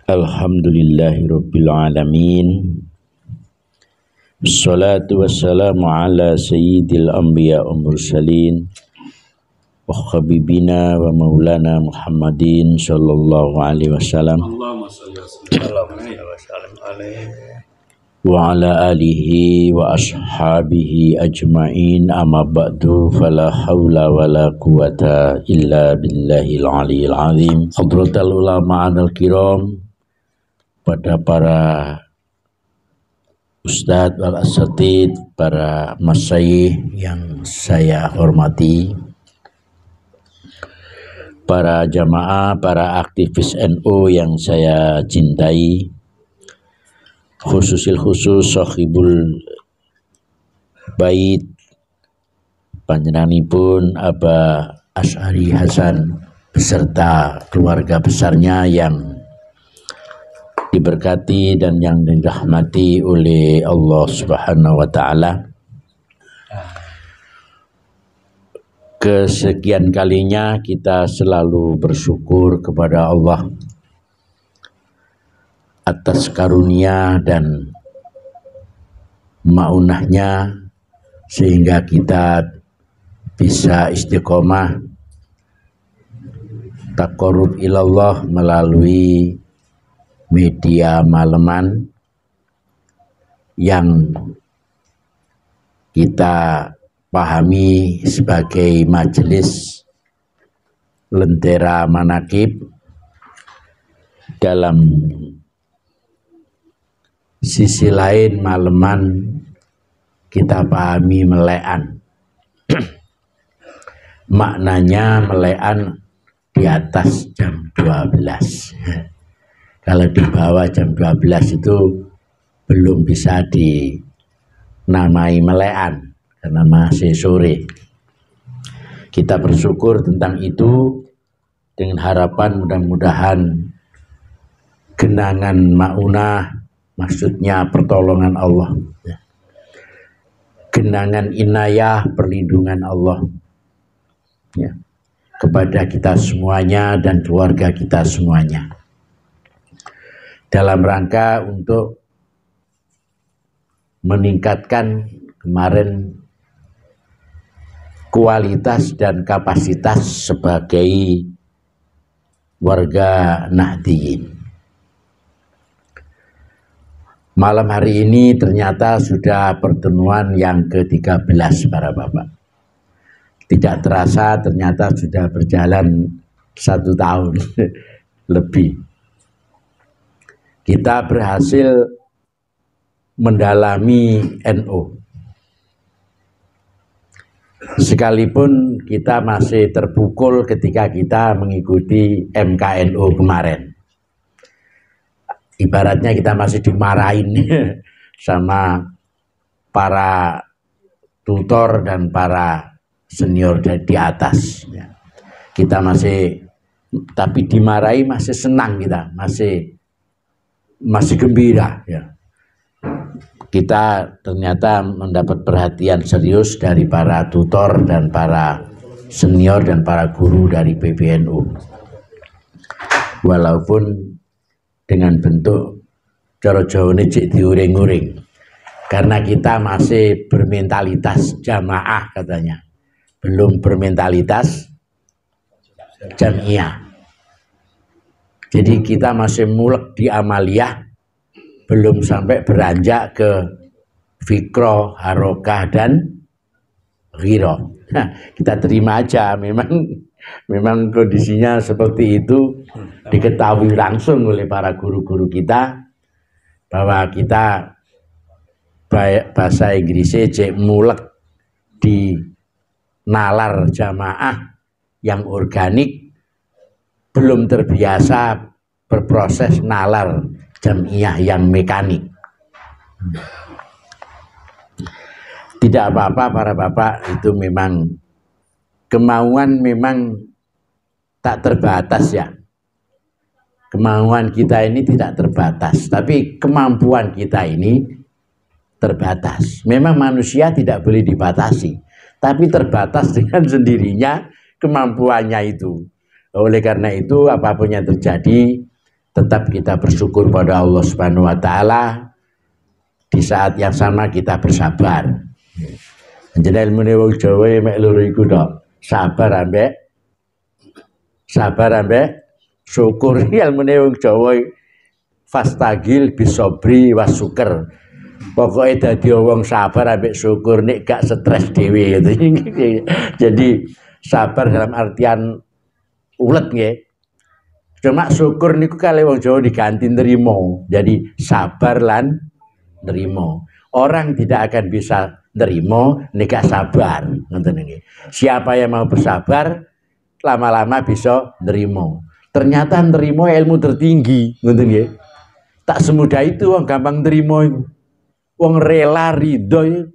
Alhamdulillahirabbil alamin. Wassalatu wassalamu ala sayyidil anbiya wal mursalin wa habibina wa maulana Muhammadin sallallahu alaihi wasallam wa ala alihi wa ashabihi ajma'in, amma ba'du, fala hawla wala quwata illa billahil aliyil azim. Hadratul ulama al-kiram, pada para ustadz wal asatid, para masyayikh yang saya hormati, para jamaah, para aktivis NU yang saya cintai, khusus sahibul bait panjenenganipun Aba Asy'ari Hasan beserta keluarga besarnya yang diberkati dan yang dirahmati oleh Allah Subhanahu wa taala. Kesekian kalinya kita selalu bersyukur kepada Allah atas karunia dan maunahnya sehingga kita bisa istiqomah taqarrub ilallah melalui media malaman yang kita pahami sebagai majelis lentera manakib. Dalam sisi lain maleman kita pahami melekan. Maknanya melekan di atas jam 12. Kalau di bawah jam 12 itu belum bisa dinamai melekan karena masih sore. Kita bersyukur tentang itu dengan harapan mudah-mudahan genangan maunah, maksudnya pertolongan Allah, genangan inayah, perlindungan Allah ya, kepada kita semuanya dan keluarga kita semuanya, dalam rangka untuk meningkatkan kemarin kualitas dan kapasitas sebagai warga Nahdliyin. Malam hari ini ternyata sudah pertemuan yang ke-13 para bapak. Tidak terasa ternyata sudah berjalan 1 tahun lebih. Kita berhasil mendalami NU. Sekalipun kita masih terpukul ketika kita mengikuti MKNU kemarin. Ibaratnya kita masih dimarahin sama para tutor dan para senior di atas. Kita masih, tapi dimarahi masih senang, kita masih gembira ya. Kita ternyata mendapat perhatian serius dari para tutor dan para senior dan para guru dari PBNU. Walaupun dengan bentuk cara Jawane cek diuring-uring, karena kita masih bermentalitas jamaah katanya, belum bermentalitas jamiah. Jadi kita masih mulek di amaliyah, belum sampai beranjak ke fikroh, harokah dan ghirah. Nah, kita terima aja, memang kondisinya seperti itu, diketahui langsung oleh para guru-guru kita bahwa kita bahasa Inggrisnya cek mulek di nalar jamaah yang organik, belum terbiasa berproses nalar jamiah yang mekanik. Tidak apa-apa para bapak, itu memang kemauan memang tak terbatas ya. Kemauan kita ini tidak terbatas, tapi kemampuan kita ini terbatas. Memang manusia tidak boleh dibatasi, tapi terbatas dengan sendirinya kemampuannya itu. Oleh karena itu apapun yang terjadi, tetap kita bersyukur pada Allah Subhanahu wa taala. Di saat yang sama kita bersabar. Jenenge ilmune wong Jawa mek loro iku tok. Sabar ambek syukur. Ilmune wong Jawa fastagil bisobri wasuker. Pokoknya dadi wong sabar ambek syukur nek gak stres dhewe gitu. Jadi sabar dalam artian ulet nggih. Cuma syukur niku kali wong Jawa diganti nerimo. Jadi sabar lan nerimo. Orang tidak akan bisa nerimo nek gak sabar, ngoten nggih. Siapa yang mau bersabar lama-lama bisa nerimo. Ternyata nerimo ilmu tertinggi, ngoten nggih. Tak semudah itu wong gampang nerimo iku. Wong rela ridho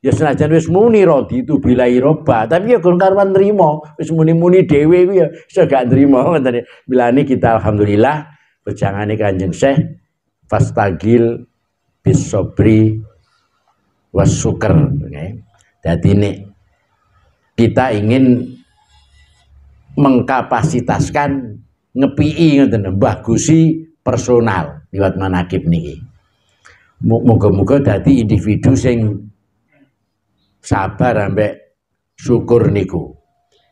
ya senajan wis muni rodi itu bilai roba, tapi ya gon karuan nerimo, wis muni-muni dhewe iku ya iso gak nerimo, ngoten. Bilane kita alhamdulillah bejangane Kanjeng Syekh fastagil bisobri wasuker. Jadi ini kita ingin mengkapasitaskan ngepii ngoten bagusi personal liwat manakib niki. Moga-moga dadi individu sing sabar ambek syukur niku.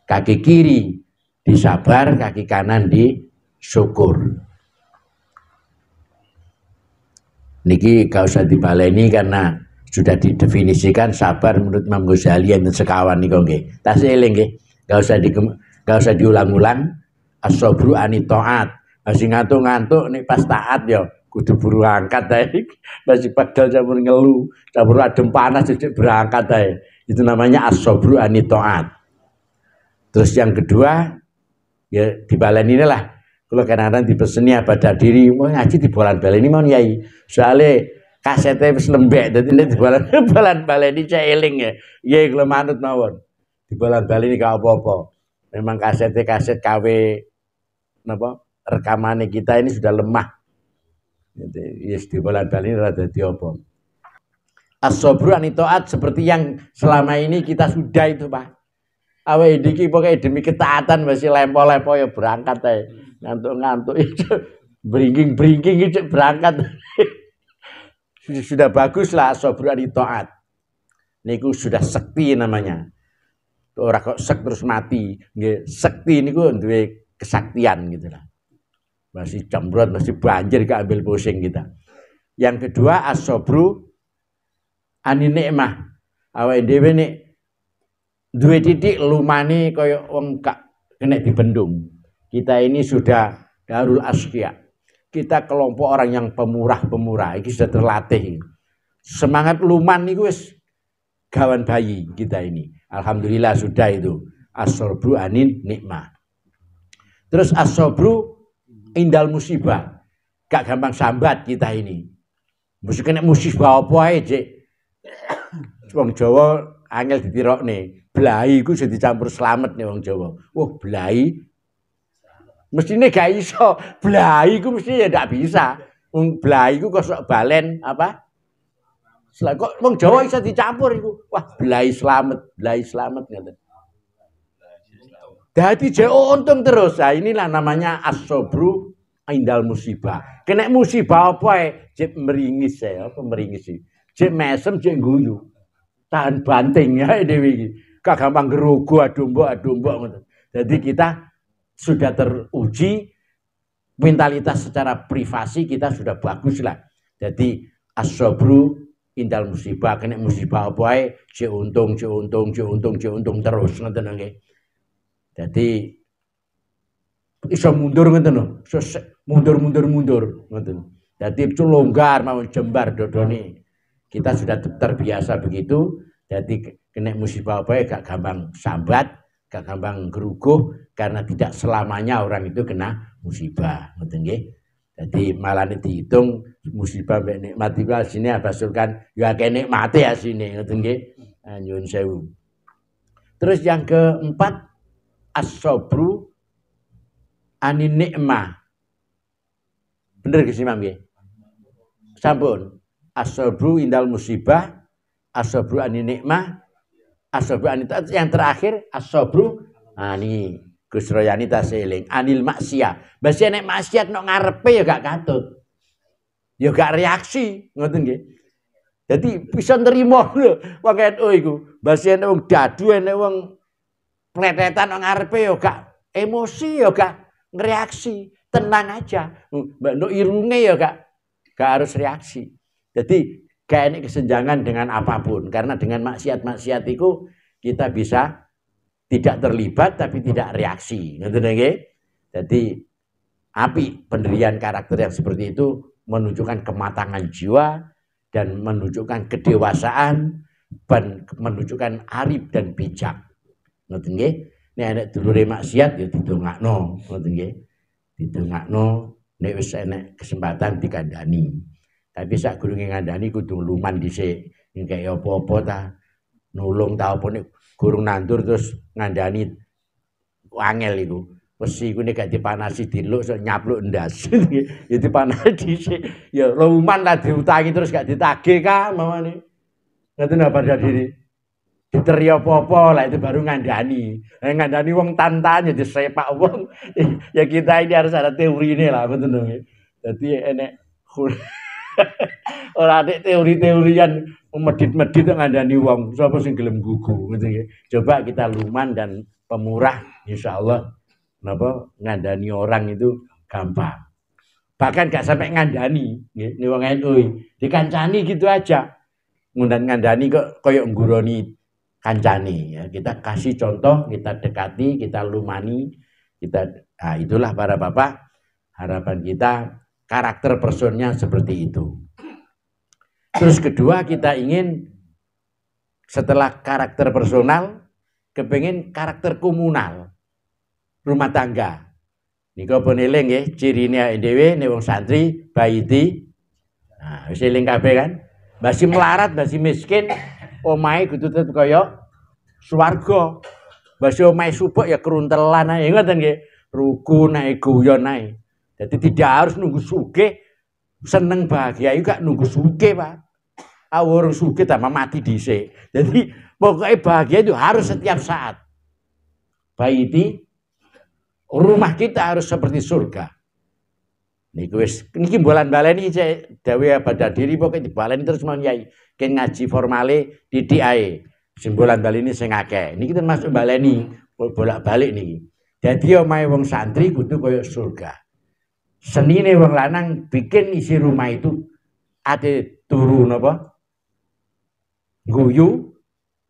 Kaki kiri disabar, kaki kanan disyukur. Niki gak usah dibaleni karena sudah didefinisikan sabar menurut Imam Ghazali yang sekawan niku nggih. Tas eling nggih. Gak usah diulang-ulang. As-sabru ani taat. Masih ngantuk-ngantuk nek pas taat ya kudu buru angkat ae. Masih padahal campur ngelu, campur adem panas jadi berangkat ae. Itu namanya as-sabru ani taat. Terus yang kedua ya dibaleni lah. Kalau kadang-kadang dipeseni pada diri mau ngaji di baleni mau nyai. Soalnya kasetnya wis lembek dadi nek baleni cek eling ya. Nggih kula manut mawon. Di baleni gak apa-apa. Memang kaset KW napa rekamannya kita ini sudah lemah. Yes, di baleni rada dadi apa. As-sabru ani taat seperti yang selama ini kita sudah itu, Pak. Awake iki pokoke demi ketaatan masih lempo-lempo ya berangkat ae. Ngantuk-ngantuk itu beringking itu berangkat. Sudah bagus lah as-sabru ani taat. Niku sudah sekti namanya. Ora kok sek terus mati. Nggih, sekti niku duwe kesaktian gitu lah. Masih cambrot, masih banjir keambil pusing kita. Yang kedua as-sabru ani nikmah. Awake dhewe nek duwe titik lumane kaya wong gak kena dibendung. Kita ini sudah darul asqiya. Kita kelompok orang yang pemurah-pemurah. Ini sudah terlatih. Semangat luman niku wis gawan bayi kita ini. Alhamdulillah sudah itu. As-sabru anin nikmah. Terus as-sabru indal musibah. Gak gampang sambat kita ini. Mesti kena musibah apa ae, Cik. Wong Jawa angel ditirokne. Blai iku sing dicampur slamet nih wong Jawa. Wah, blai mestinya gak iso. Blai iku mesti ya ndak bisa. Wong blai iku kok sok balen apa? Kok wong Jawa iso dicampur iku. Wah, blai slamet ngoten. Dadi jeo untung terus. Nah, inilah namanya as-sabru indal musibah. Kena musibah apa ae, jek meringis ya, apa meringis iki. Jek mesem, jek guyu. Tahan banting ya dhewe iki. Gak gampang gerugu adombok ngoten. Jadi kita sudah teruji mentalitas secara privasi kita sudah bagus lah. Jadi as-sabru indal musibah, kena musibah apa ae, cek untung terus ngoten nggih. Jadi iso mundur ngoten lho. Mundur ngoten. Jadi itu longgar mau jembar dodone. Kita sudah terbiasa begitu. Jadi kena musibah apa ya gak gampang sambat, gak gampang geruguh karena tidak selamanya orang itu kena musibah, ngoten nggih. Jadi malah dihitung musibah mbek nikmat iku asine abasulkan ya akeh nikmate asine, ngoten nggih. Nyuwun sewu. Terus yang keempat as-sabru anin nikmah. Bener ge Imam nggih. Sampun. As-sabru indal musibah, as-sabru anin nikmah, as-sabru anin taat, yang terakhir as-sabru ani Gus Royani tasih eling anil maksiat. Basi nek maksiat nok ngarepe ya gak katut. Ya gak reaksi, ngoten nggih. Jadi bisa nerima lho wong NU iku. Basi nek wong dadu nek wong pletetan nok ngarepe ya gak emosi ya gak ngreaksi, tenang aja. Mbak Nuk irunge ya gak harus reaksi. Jadi gak enek kesenjangan dengan apapun karena dengan maksiat-maksiat itu kita bisa tidak terlibat tapi tidak reaksi. Ngoten nggih. Jadi api pendirian karakter yang seperti itu menunjukkan kematangan jiwa dan menunjukkan kedewasaan dan menunjukkan arif dan bijak. Ngoten nggih. Nek enek dulure maksiat ya didongakno, ngoten nggih. Didongakno nek wis enek kesempatan dikandani. Tapi sak gurunge ngandani kudu luman dhisik. Nek kaya apa-apa ta nulung ta apa nek gurung nandur terus ngandani angel iku. Wesi iku nek gak dipanasi diluk sok nyapluk ndas. Ya dipanasi dhisik. Ya luman lah diutangi terus gak ditagih ka mamane. Ngoten apa diri. Diteri apa-apa lah itu baru ngandani. Ngandani wong tantanya disepak wong. Ya kita ini harus ada teorine lah betul nggih. Dadi enek ora ada teori-teorian medit-medit ngandani wong. Sapa sing gelem gugu gitu nggih. Coba kita luman dan pemurah insyaallah napa ngandani orang itu gampang. Bahkan gak sampai ngandani nggih ni wong NU. Dikancani gitu aja. Ngandani kok koyo ngguroni kancani ya, kita kasih contoh, kita dekati, kita lumani, nah itulah para bapak harapan kita karakter personnya seperti itu. Terus kedua kita ingin setelah karakter personal kepengin karakter komunal rumah tangga. Nika pun eling nggih cirine dhewe nek wong santri baiti. Nah, wis eling kabeh kan? Masih melarat, masih miskin. Omahe kudu tetep kaya swarga. Basa omahe subuk ya keruntelan ae ngoten nggih. Rukun ae guyon ae. Jadi tidak harus nunggu sugih seneng bahagia iku gak nunggu sugih, Pak. Awur sugih tambah mati dhisik. Jadi pokoknya bahagia itu harus setiap saat. Baiti rumah kita harus seperti surga. Niku wis niki bolan baleni cek dawuh pada diri pokoke dibaleni terus mon yai. Ken ngaji formale titik ae. Sing bolan baleni sing akeh. Niki termasuk baleni bolak-balik niki. Dadi omahe wong santri kudu koyo surga. Senine wong lanang bikin isi rumah itu ate turu napa? Guyu,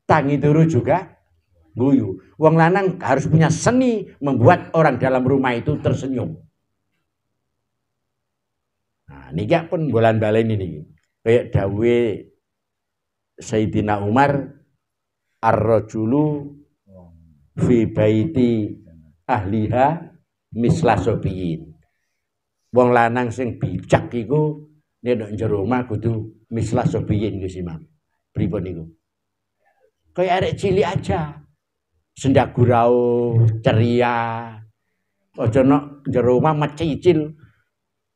tangi turu juga guyu. Wong lanang harus punya seni membuat orang dalam rumah itu tersenyum. Nah, niki pun bolan baleni niki. Kayak dawuhe Sayyidina Umar ar-rajulu fi baiti ahliha misla sobiyin. Wong lanang sing bijak iku nek ndok jero omah kudu misla sobiyin Gus Imam. Pripun niku? Kayak arek cilik aja. Sendak gurau, ceria. Aja nok jero omah mecicil.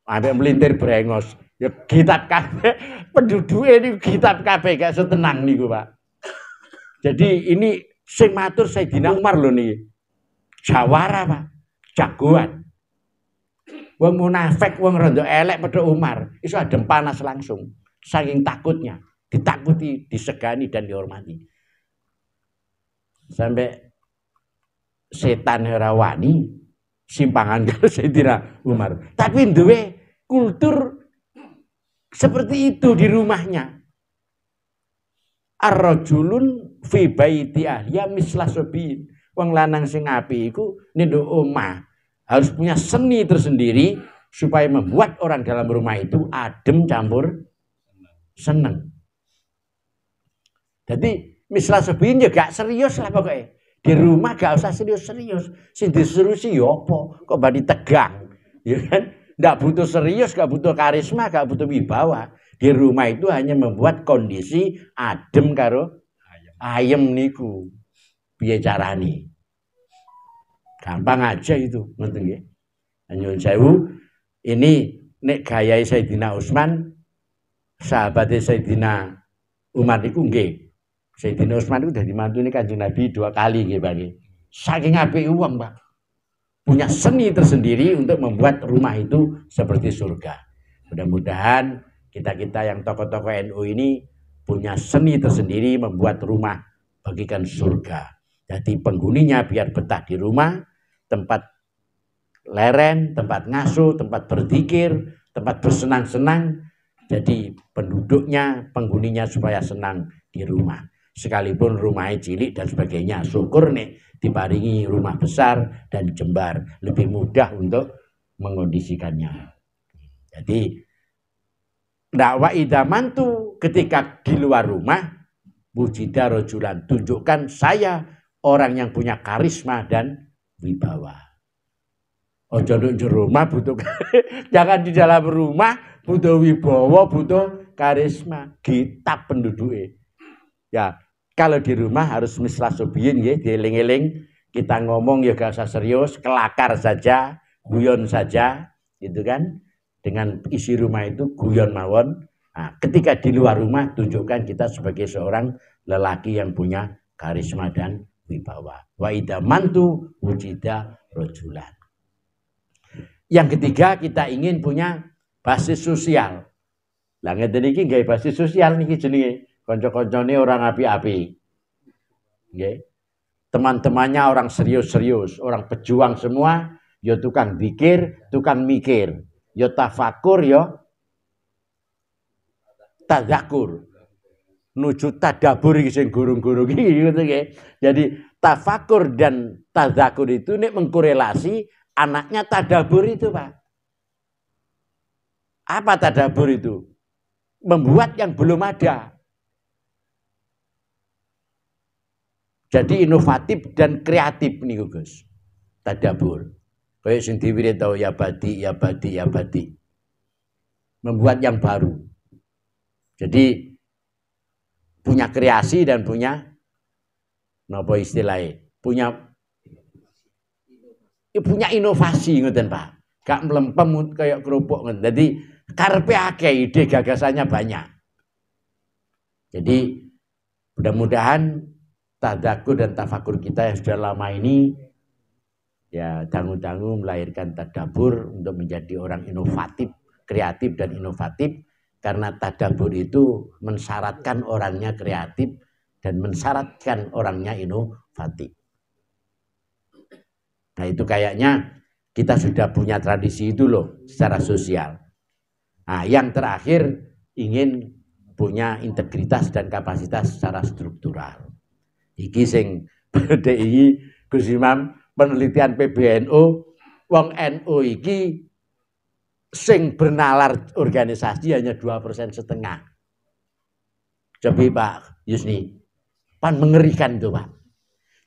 Ambek melintir brengos. Ya kitab kabeh penduduke niku kitab kabeh gak setenang niku, Pak. Jadi ini sing matur Sayyidina Umar lho niki. Jawara, Pak. Jagoan. Wong munafik, wong rondo elek padha Umar, iso adem panas langsung. Saking takutnya, ditakuti, disegani dan dihormati. Sampai setan ora wani simpangan karo Sayyidina Umar. Tapi duwe kultur seperti itu di rumahnya. Ar-rajulun fi baiti ahliya misla sobiin. Wong lanang sing apik iku nduk omah harus punya seni tersendiri supaya membuat orang dalam rumah itu adem campur seneng. Jadi misla sobiin ya gak serius lah pokoknya. Di rumah gak usah serius-serius. Sing diserusi ya apa? Kok badi tegang. Ya kan? Nggak butuh serius, nggak butuh karisma, nggak butuh wibawa. Di rumah itu hanya membuat kondisi adem karo ayem niku. Piye carane? Gampang aja itu, ngoten nggih. Nyuwun sewu, ini nek gayahe Sayyidina Utsman, sahabatnya Sayyidina Umar niku nggih. Sayyidina Utsman itu dadi mantune Kanjeng Nabi 2 kali nggih, Pak. Saking apike wong, Pak. punya seni tersendiri untuk membuat rumah itu seperti surga. Mudah-mudahan kita-kita yang tokoh-tokoh NU ini punya seni tersendiri membuat rumah bagikan surga. Jadi penghuninya biar betah di rumah, tempat leren, tempat ngasuh, tempat berzikir, tempat bersenang-senang. Jadi penduduknya, penghuninya supaya senang di rumah. Sekalipun rumahnya cilik dan sebagainya, syukur nih diparingi rumah besar dan jembar, lebih mudah untuk mengondisikannya. Jadi dakwa idaman tuh ketika di luar rumah, wujida rojulan, tunjukkan saya orang yang punya karisma dan wibawa. Ojo di rumah butuh jangan di dalam rumah butuh wibawa, butuh karisma, kitab penduduknya. Ya, kalau di rumah harus mislah subiyin ya, dieling-eling, kita ngomong ya gak usah serius, kelakar saja, guyon saja, gitu kan? Dengan isi rumah itu guyon mawon. Nah, ketika di luar rumah tunjukkan kita sebagai seorang lelaki yang punya karisma dan wibawa. Wa idza mantu wujida rojulan. Yang ketiga, kita ingin punya basis sosial. Lah ngeten iki nggawe basis sosial niki jenenge kanca-kancane orang api-api. Nggih. Teman-temannya orang serius-serius, orang pejuang semua, ya tukang zikir, tukang mikir, ya tafakur, ya tadzakur. Nuju tadabur iki sing gurung-gurung iki ngono nggih. Jadi tafakur dan tadzakur itu nek mengkorelasi anaknya tadabur itu, Pak. Apa tadabur itu? Membuat yang belum ada. Jadi inovatif dan kreatif nih Gus. Tadabur. Kayak sing diwirid tau ya badi, ya badi, ya badi. Membuat yang baru. Jadi punya kreasi dan punya napa istilahnya? Punya inovasi ngoten Pak. Gak melempem kayak kerupuk ngoten. Jadi karepe akeh, ide gagasannya banyak. Jadi mudah-mudahan tadzakur dan tafakur kita yang sudah lama ini ya dangu-dangu melahirkan tadabur untuk menjadi orang inovatif, kreatif dan inovatif, karena tadabur itu mensyaratkan orangnya kreatif dan mensyaratkan orangnya inovatif. Nah itu kayaknya kita sudah punya tradisi itu loh secara sosial. Nah yang terakhir ingin punya integritas dan kapasitas secara struktural. Iki sing PDI Gus Imam penelitian PBNU wong NU iki sing bernalar organisasi hanya 2,5%. Coba Pak Yusni, pan mengerikan itu Pak.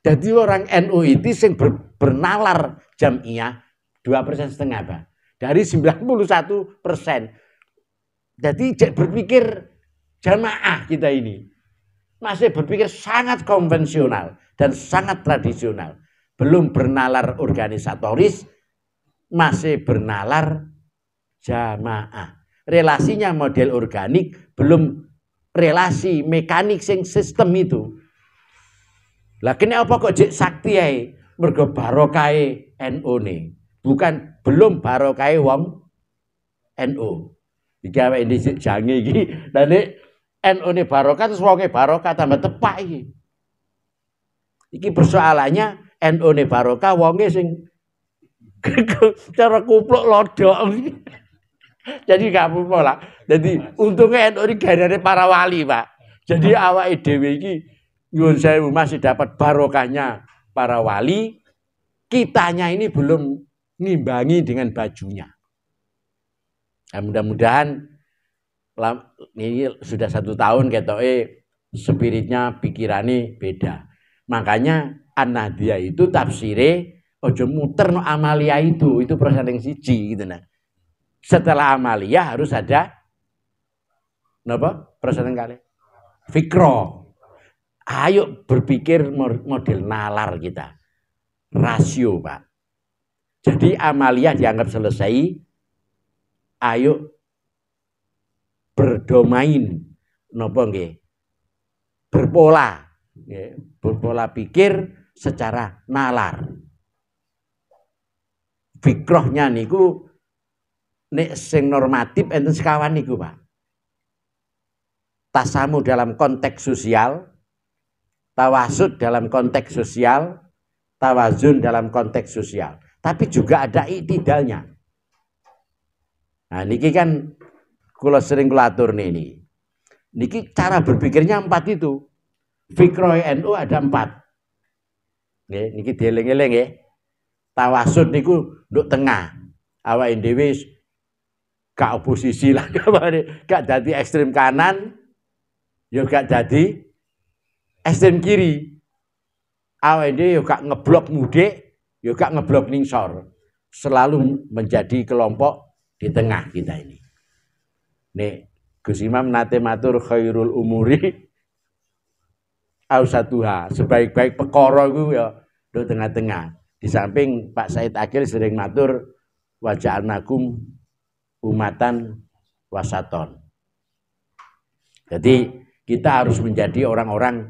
Jadi orang NU itu sing bernalar jamiah 2,5% Pak. Dari 91%. Jadi berpikir jamaah kita ini masih berpikir sangat konvensional dan sangat tradisional. Belum bernalar organisatoris, masih bernalar jamaah. Relasinya model organik, belum relasi mekanik sing sistem itu. Lah kene apa kok jek sakti ae? Mergo barokahe NU ne. Bukan belum barokahe wong NU. Iki awake dhisik jange iki. Lah nek NU ne barokah terus wonge barokah tambah tepak iki. Iki persoalannya NU ne barokah wonge sing cara kupluk lodok. Jadi gak apa-apa lah. Jadi untungnya NU ini garane para wali, Pak. Jadi awake dhewe iki nyuwun sewu masih dapat barokahnya para wali, kitanya ini belum ngimbangi dengan bajunya. Nah, mudah-mudahan ini sudah 1 tahun ketoke spiritnya, pikirannya beda. Makanya An-Nahdiyah itu tafsire ojo muter no amalia itu proses yang siji gitu nah. Setelah amalia harus ada napa? Proses yang kali. Fikro. Ayo berpikir model nalar kita. Rasio, Pak. Jadi amalia dianggap selesai. Ayo berdomain napa nggih? Berpola, nggih. Berpola pikir secara nalar. fikrohnya niku nek sing normatif enten sekawan niku, Pak. Tasamu dalam konteks sosial, tawasud dalam konteks sosial, tawazun dalam konteks sosial. Tapi juga ada iktidalnya. Nah, niki kan kula sering kula atur ini. Niki cara berpikirnya 4 itu. Fikroh NU ada 4. Niki dieling-eling ya. Tawasud niku nduk tengah. Awake dhewe gak oposisi lah, gak jadi ekstrem kanan, ya gak jadi ekstrem kiri. Awake dhewe ya gak ngeblok mudik, ya gak ngeblok ningsor. Selalu menjadi kelompok di tengah kita ini. Nih, Gus Imam nate matur khairul umuri ausatuha, sebaik-baik perkara iku ya di tengah-tengah. Di samping Pak Said Akil sering matur waja'alnakum umatan wasaton. Jadi kita harus menjadi orang-orang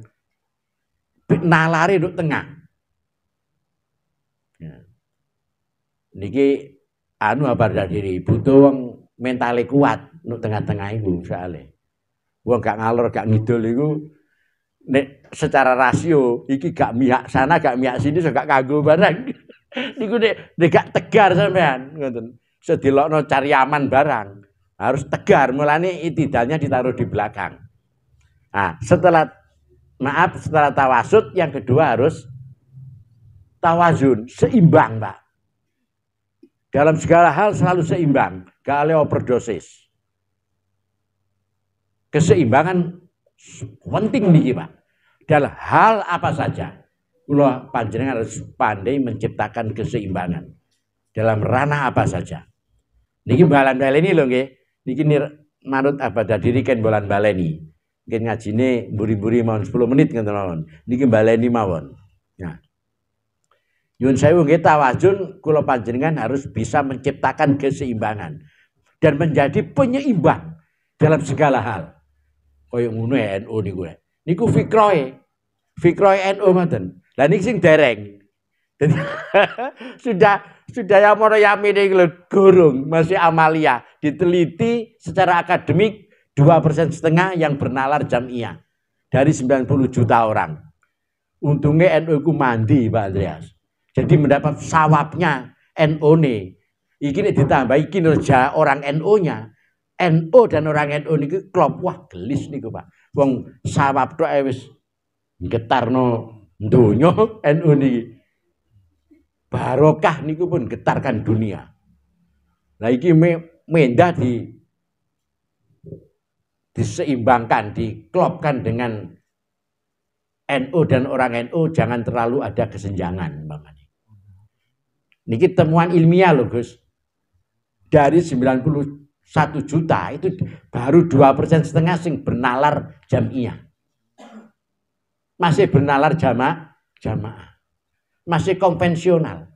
nalari di tengah. Ya. Niki anu apa diri butuh wong mentale kuat di tengah-tengah iku soalnya. Wong gak ngalor gak ngidul iku nek secara rasio iki gak mihak sana gak mihak sini so gak kanggo barang. Niku nek gak tegar sampean ngoten. Sedilokno cari aman barang. Harus tegar, mulane itidalnya ditaruh di belakang. Nah, setelah tawasud yang kedua harus tawazun, seimbang, Pak. Dalam segala hal selalu seimbang, gak oleh overdosis. Keseimbangan penting nih, Pak. Dalam hal apa saja, kula panjenengan harus pandai menciptakan keseimbangan dalam ranah apa saja. Niki balan baleni lho nggih. Niki manut abada diri kan bolan baleni. Nggih ngajine mburi-mburi mawon 10 menit ngoten mawon. Niki baleni mawon. Nah. Yun sewu nggih tawazun kula panjenengan harus bisa menciptakan keseimbangan dan menjadi penyeimbang dalam segala hal. Kaya ngono NU niku. Niku fikrohe. Fikrohe NU ngoten. Lah niki sing dereng. sudah ya moro yamine gorong masih amalia diteliti secara akademik 2,5% yang bernalar jamiah dari 90 juta orang. Untungnya NU ku mandi Pak Andreas. Jadi mendapat sawabnya NU nih. Iki ditambah kinerja orang NU-nya. NU dan orang NU niki klop wah gelis niku Pak. Wong sawab tok wis getarno donya NU niki. Barokah niku pun getarkan dunia. Nah iki mendah diseimbangkan, diklopkan dengan NU dan orang NU, jangan terlalu ada kesenjangan. Niki temuan ilmiah loh Gus. Dari 91 juta itu baru 2,5% sing bernalar jamiah. Masih bernalar jamaah. Masih konvensional.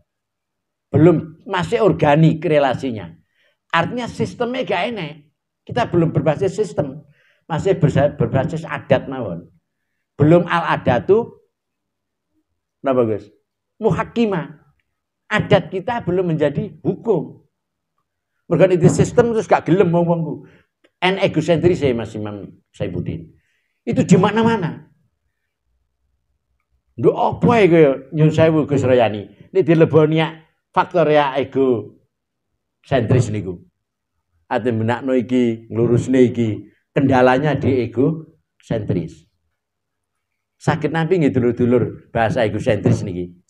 Belum, masih organik relasinya. Artinya sistemnya gak enak. Kita belum berbasis sistem. Masih berbasis adat mawon. Belum al-adatu napa Gus? Muhakimah. Adat kita belum menjadi hukum. Mergo itu sistem terus gak gelem wong-wongku. Egosentris ya Mas Imam Saibuddin. Itu di mana-mana. Nduk apa iku ya nyun sewu Gus Royani. Nek dileboni faktor ya ego sentris niku. Ate menakno iki, nglurusne iki, kendalanya di ego sentris. Sakit nampi nggih dulur-dulur bahasa ego sentris niki.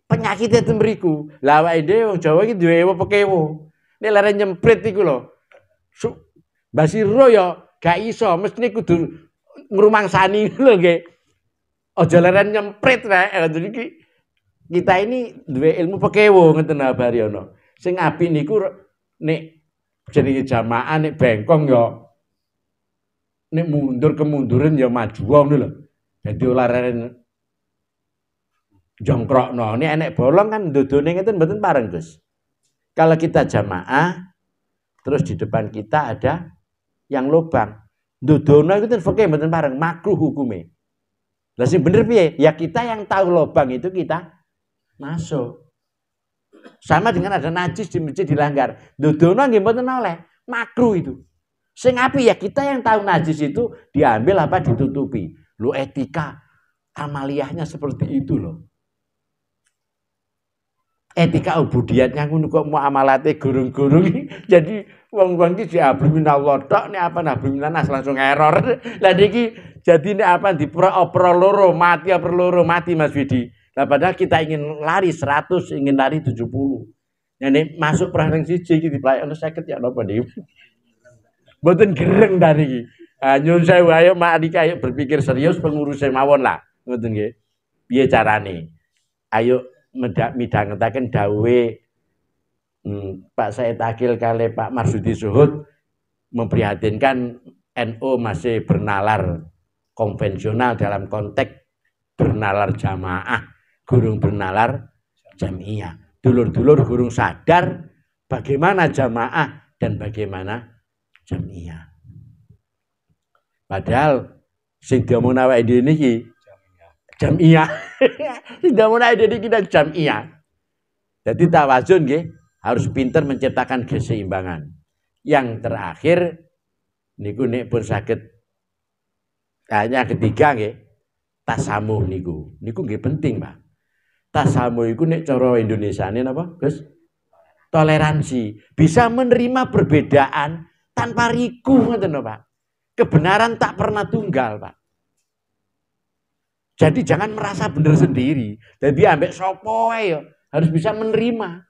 Penyakitnya itu mriku. Lah awake dhewe wong Jawa iki duwe ewo pekewo. Nek lare nyemprit iku lho. Basiro ya gak iso, mesti kudu ngrumangsani lho nggih. Aja leren nyemprit rek. Jadi kita ini duwe ilmu pekewo ngeten habari ana. Sing apik niku nek jenenge jamaah nek bengkong ya nek mundur kemunduran ya maju ngono lho. Dadi ora leren jongkrokno. Nek enek bolong kan ndodone ngeten mboten pareng, Gus. Kalau kita jamaah terus di depan kita ada yang lubang. Ndodono iku ten fikih mboten pareng, makruh hukume. Lah sing bener piye? Ya kita yang tahu lubang itu kita masuk. Sama dengan ada najis di masjid dilanggar. Dodono nggih mboten oleh. Makruh itu. Sing apik ya kita yang tahu najis itu diambil apa ditutupi. Lu etika amaliyahnya seperti itu loh. Etika ubudiyatnya ngono kok muamalate gurung-gurung jadi wong-wong iki diabli minallah tok nek apa nabi minanas langsung error. Lah niki jadi nek apa dipro loro mati Mas Widi. Lah padahal kita ingin lari 100, ingin lari 70. Nek masuk perang siji iki diplayakno 50 ya napa niki. Mboten gereng dari iki. Nyun sewu ayo Mak Adika ayo berpikir serius pengurus mawon lah. Ngoten nggih. Piye carane? Ayo midhangetaken dawuhe Pak Said Akil kali Pak Marsudi Zuhud memprihatinkan NU masih bernalar konvensional dalam konteks bernalar jamaah, gurung bernalar jamiah. Dulur-dulur gurung sadar bagaimana jamaah dan bagaimana jamiah. Padahal sing diomong awake dhewe niki jamiah. Tidak mulai dari kita jamiah. Jadi tawazun nggih harus pintar menciptakan keseimbangan. Yang terakhir niku nek pun saged hanya ketiga nggih tasamuh niku. Niku nggih penting, Pak. Tasamuh iku nek cara Indonesiane napa, Gus? Toleransi. Bisa menerima perbedaan tanpa riku ngoten lho, Pak. Kebenaran tak pernah tunggal, Pak. Jadi jangan merasa benar sendiri. Jadi ambek sopo ya harus bisa menerima.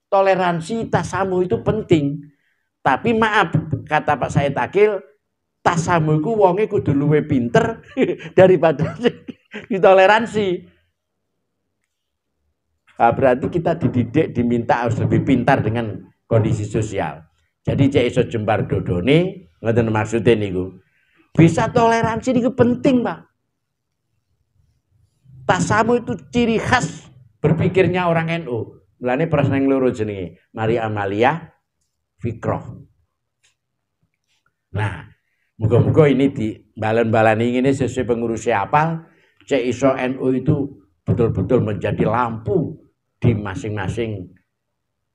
Toleransi tasamu itu penting. Tapi maaf kata Pak Said Akil, tasamu itu wonge kudu luwe pinter daripada ditoleransi. Nah, berarti kita dididik diminta harus lebih pintar dengan kondisi sosial. Jadi cek iso jembar dodone, ngoten maksudnya niku. Bisa toleransi niku penting, Pak. Tasamu itu ciri khas berpikirnya orang NU. Mulane prasneng loro jenenge Maria Amalia Fikroh. Nah, muga-muga ini di balan-balani ini sesuai pengurusnya apal, cek iso NU itu betul-betul menjadi lampu di masing-masing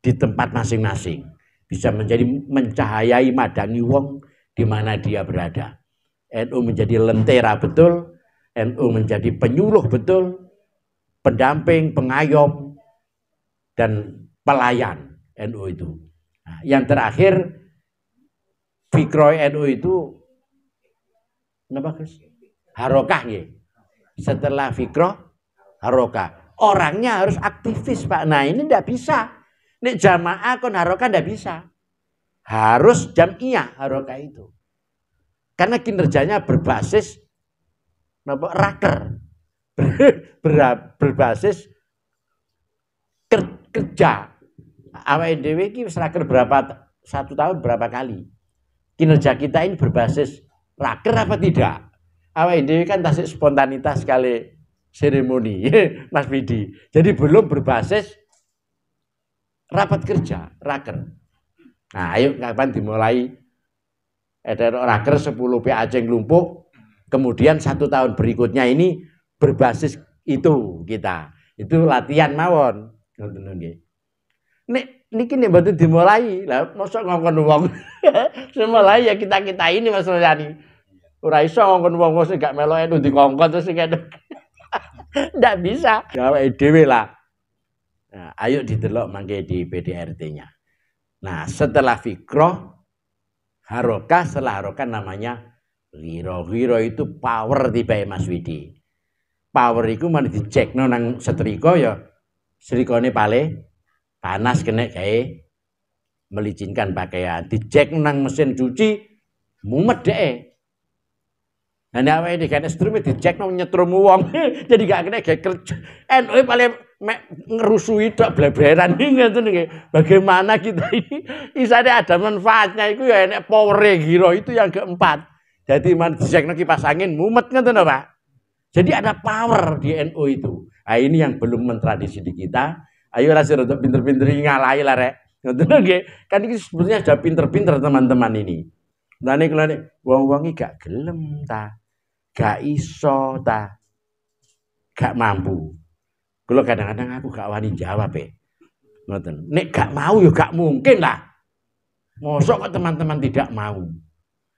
di tempat masing-masing. Bisa menjadi mencahayai madangi wong di mana dia berada. NU menjadi lentera betul. NU menjadi penyuluh betul, pendamping, pengayom, dan pelayan NU itu. Nah, yang terakhir, fikroh NU itu, apa Gus? Harokah ya. Setelah fikroh, harokah. Orangnya harus aktivis, Pak. Nah ini tidak bisa. Ini jamaah kon harokah tidak bisa. Harus jamiah harokah itu. Karena kinerjanya berbasis raker, berbasis kerja. Awake dhewe iki wis raker berapa 1 tahun berapa kali? Kinerja kita ini berbasis raker apa tidak? Awake dhewe kan tasik spontanitas kali seremoni, Mas Widi. Jadi belum berbasis rapat kerja, raker. Nah, ayo kapan dimulai? Ada raker 10 PAC Lumpuk. Kemudian 1 tahun berikutnya ini berbasis itu kita. Itu latihan mawon. Nek niki nek mboten dimulai, lah mosok ngongkon wong. Semulai ya kita-kita ini Mas Royani. Ora iso ngongkon wong sing gak melok enu dikongkon terus sing ndak bisa. Awake dhewe lah. Nah, ayo didelok mangke di PDRT-nya. Nah, setelah fikroh harokah, setelah harokah namanya Wiro itu power tiba Mas Widi. Power itu mana dicek nang setrika ya setrikane panas kena kayak melicinkan pakaian. Dicek nang mesin cuci mumet deh. Nah awake iki kan instrumen dicek nang nyetrum wong. Jadi gak kena kayak kerja. NU paling ngerusui tok bleberan ngoten iki. Bagaimana kita ini isane ada manfaatnya itu ya enek power-e Giro itu yang keempat. Jadi man dicekno kipas angin mumet ngoten Pak. Jadi ada power di NU itu. Nah, ini yang belum mentradisi di kita. Ayo rasa rada pinter-pinter ngalahi lah rek. Ngoten nggih. Kan iki sebetulnya sudah pinter-pinter teman-teman ini. Nah nek wong-wong iki gak gelem ta. Gak iso ta. Gak mampu. Kalau kadang-kadang aku gak wani jawab Ngoten. Nek gak mau ya gak mungkin lah. Mosok kok teman-teman tidak mau.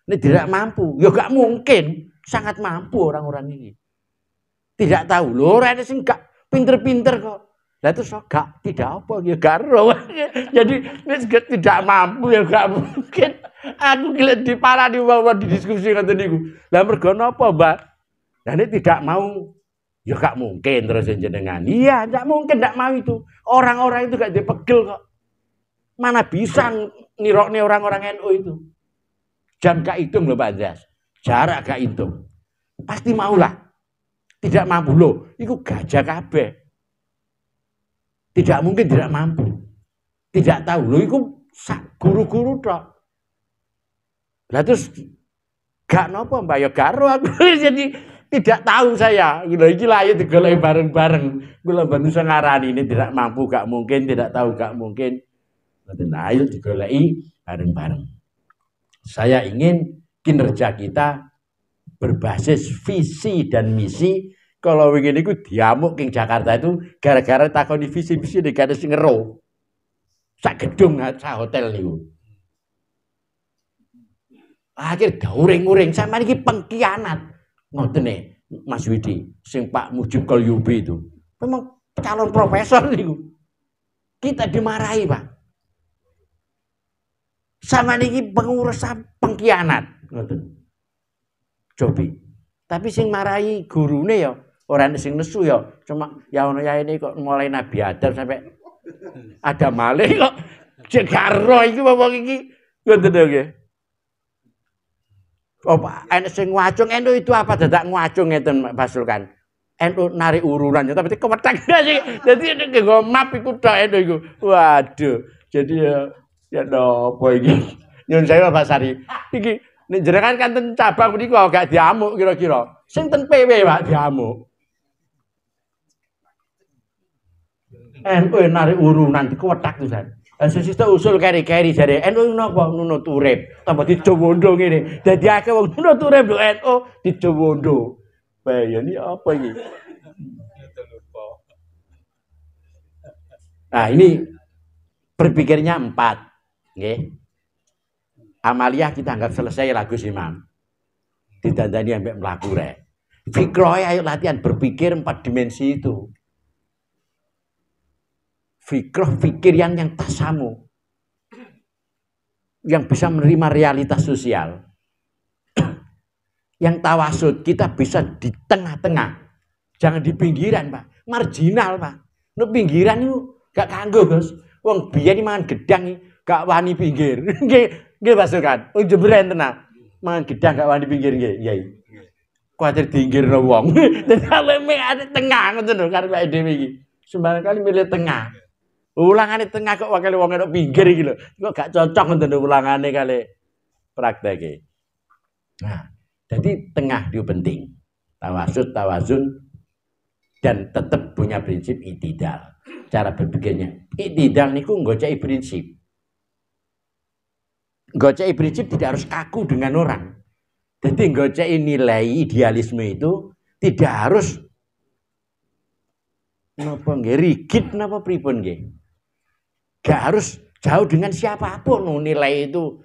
Nek tidak mampu, ya gak mungkin. Sangat mampu orang-orang ini. Tidak tahu lho, ora sing gak pinter-pinter kok. Lah terus gak tidak apa ya gak ero. Jadi nek tidak mampu ya gak mungkin. Aku gila diparani wae di diskusi ngoten niku. Lah mergo napa, Mbak? Lah nek tidak mau ya gak mungkin terus jenengan. Iya, gak mungkin gak mau itu. Orang-orang itu gak dipegel kok. Mana bisa nirokne orang-orang NU itu. Jam gak hitung loh Pak Andreas. Jarak gak hitung. Pasti maulah. Tidak mampu loh. Itu gajah kabeh. Tidak mungkin tidak mampu. Tidak tahu loh. Itu guru-guru tok. Lah terus gak nopo Mbak ya karo aku. Jadi tidak tahu saya. Iki lah ayo digoleki bareng-bareng. Kula bantu ngarani ini tidak mampu gak mungkin, tidak tahu gak mungkin. Nah, ayo digoleki bareng-bareng. Saya ingin kinerja kita berbasis visi dan misi. Kalau begini ku diamuk king Jakarta itu gara-gara takoni visi-misi nek gak sing ngero. Sak gedung sak hotel niku. Akhir dauring-uring sama iki pengkhianat. Ngoten nih Mas Widi, sing Pak Mujib Qalyubi itu. Memang calon profesor niku. Kita dimarahi, Pak. Sama niki pengurusan pengkhianat, ngoten. Cobi. Tapi sing marahi gurune ya ora sing nesu ya, cuma ya ono ya ini kok mulai Nabi Adam sampai ada malih kok jegaro iki wong iki ngoten nggih. Oh, enek sing ngwacung NU itu apa dadak ngwacung ngeten Pak Sulkan. NU narik urunan tapi kewethek sih. Dadi nggo map iku tok NU iku. Waduh. Jadi ya napa iki? Nyun sewu Pak Sari. Iki nek jenengan kan ten cabang menika gak diamuk kira-kira. Sing ten PW Pak diamuk. NU narik urunan dikewethek tuh. Sesiste usul keri-keri jare NU napa nunut urip tambah dijowondo ngene. Dadi akeh wong nunut urip lho NU dijowondo. Bayani apa ini? Nah, ini berpikirnya 4, nggih. Amaliyah kita anggap selesai lagu Imam. Didandani ambek mlaku rek. Fikroh ayo latihan berpikir 4 dimensi itu. Fikroh pikiran yang tasamu, yang bisa menerima realitas sosial, yang tawasud kita bisa di tengah-tengah, jangan di pinggiran Pak, marginal Pak. No pinggiran itu gak kanggo Gus, wong biyen mangan gedang gak wani pinggir, nggih pasukan, wong jebren tenan, mangan gedang gak wani pinggir nggih, Yai. Kuwatir diinggirno wong, dadi awake ade tengah ngoten lho karep dhewe iki. Sembarang kali milih tengah. Ulangane tengah kok wakil wong nek pinggir iki lho. Kok gak cocok ngoten ulangane kali prakteke. Nah, jadi tengah itu penting. Tawasud, tawazun dan tetap punya prinsip itidal. Cara berpikirnya. Itidal niku nggoceki prinsip. Nggoceki prinsip tidak harus kaku dengan orang. Jadi nggoceki nilai idealisme itu tidak harus napa nggih rigid napa pripun nggih. Gak harus jauh dengan siapapun. Nilai itu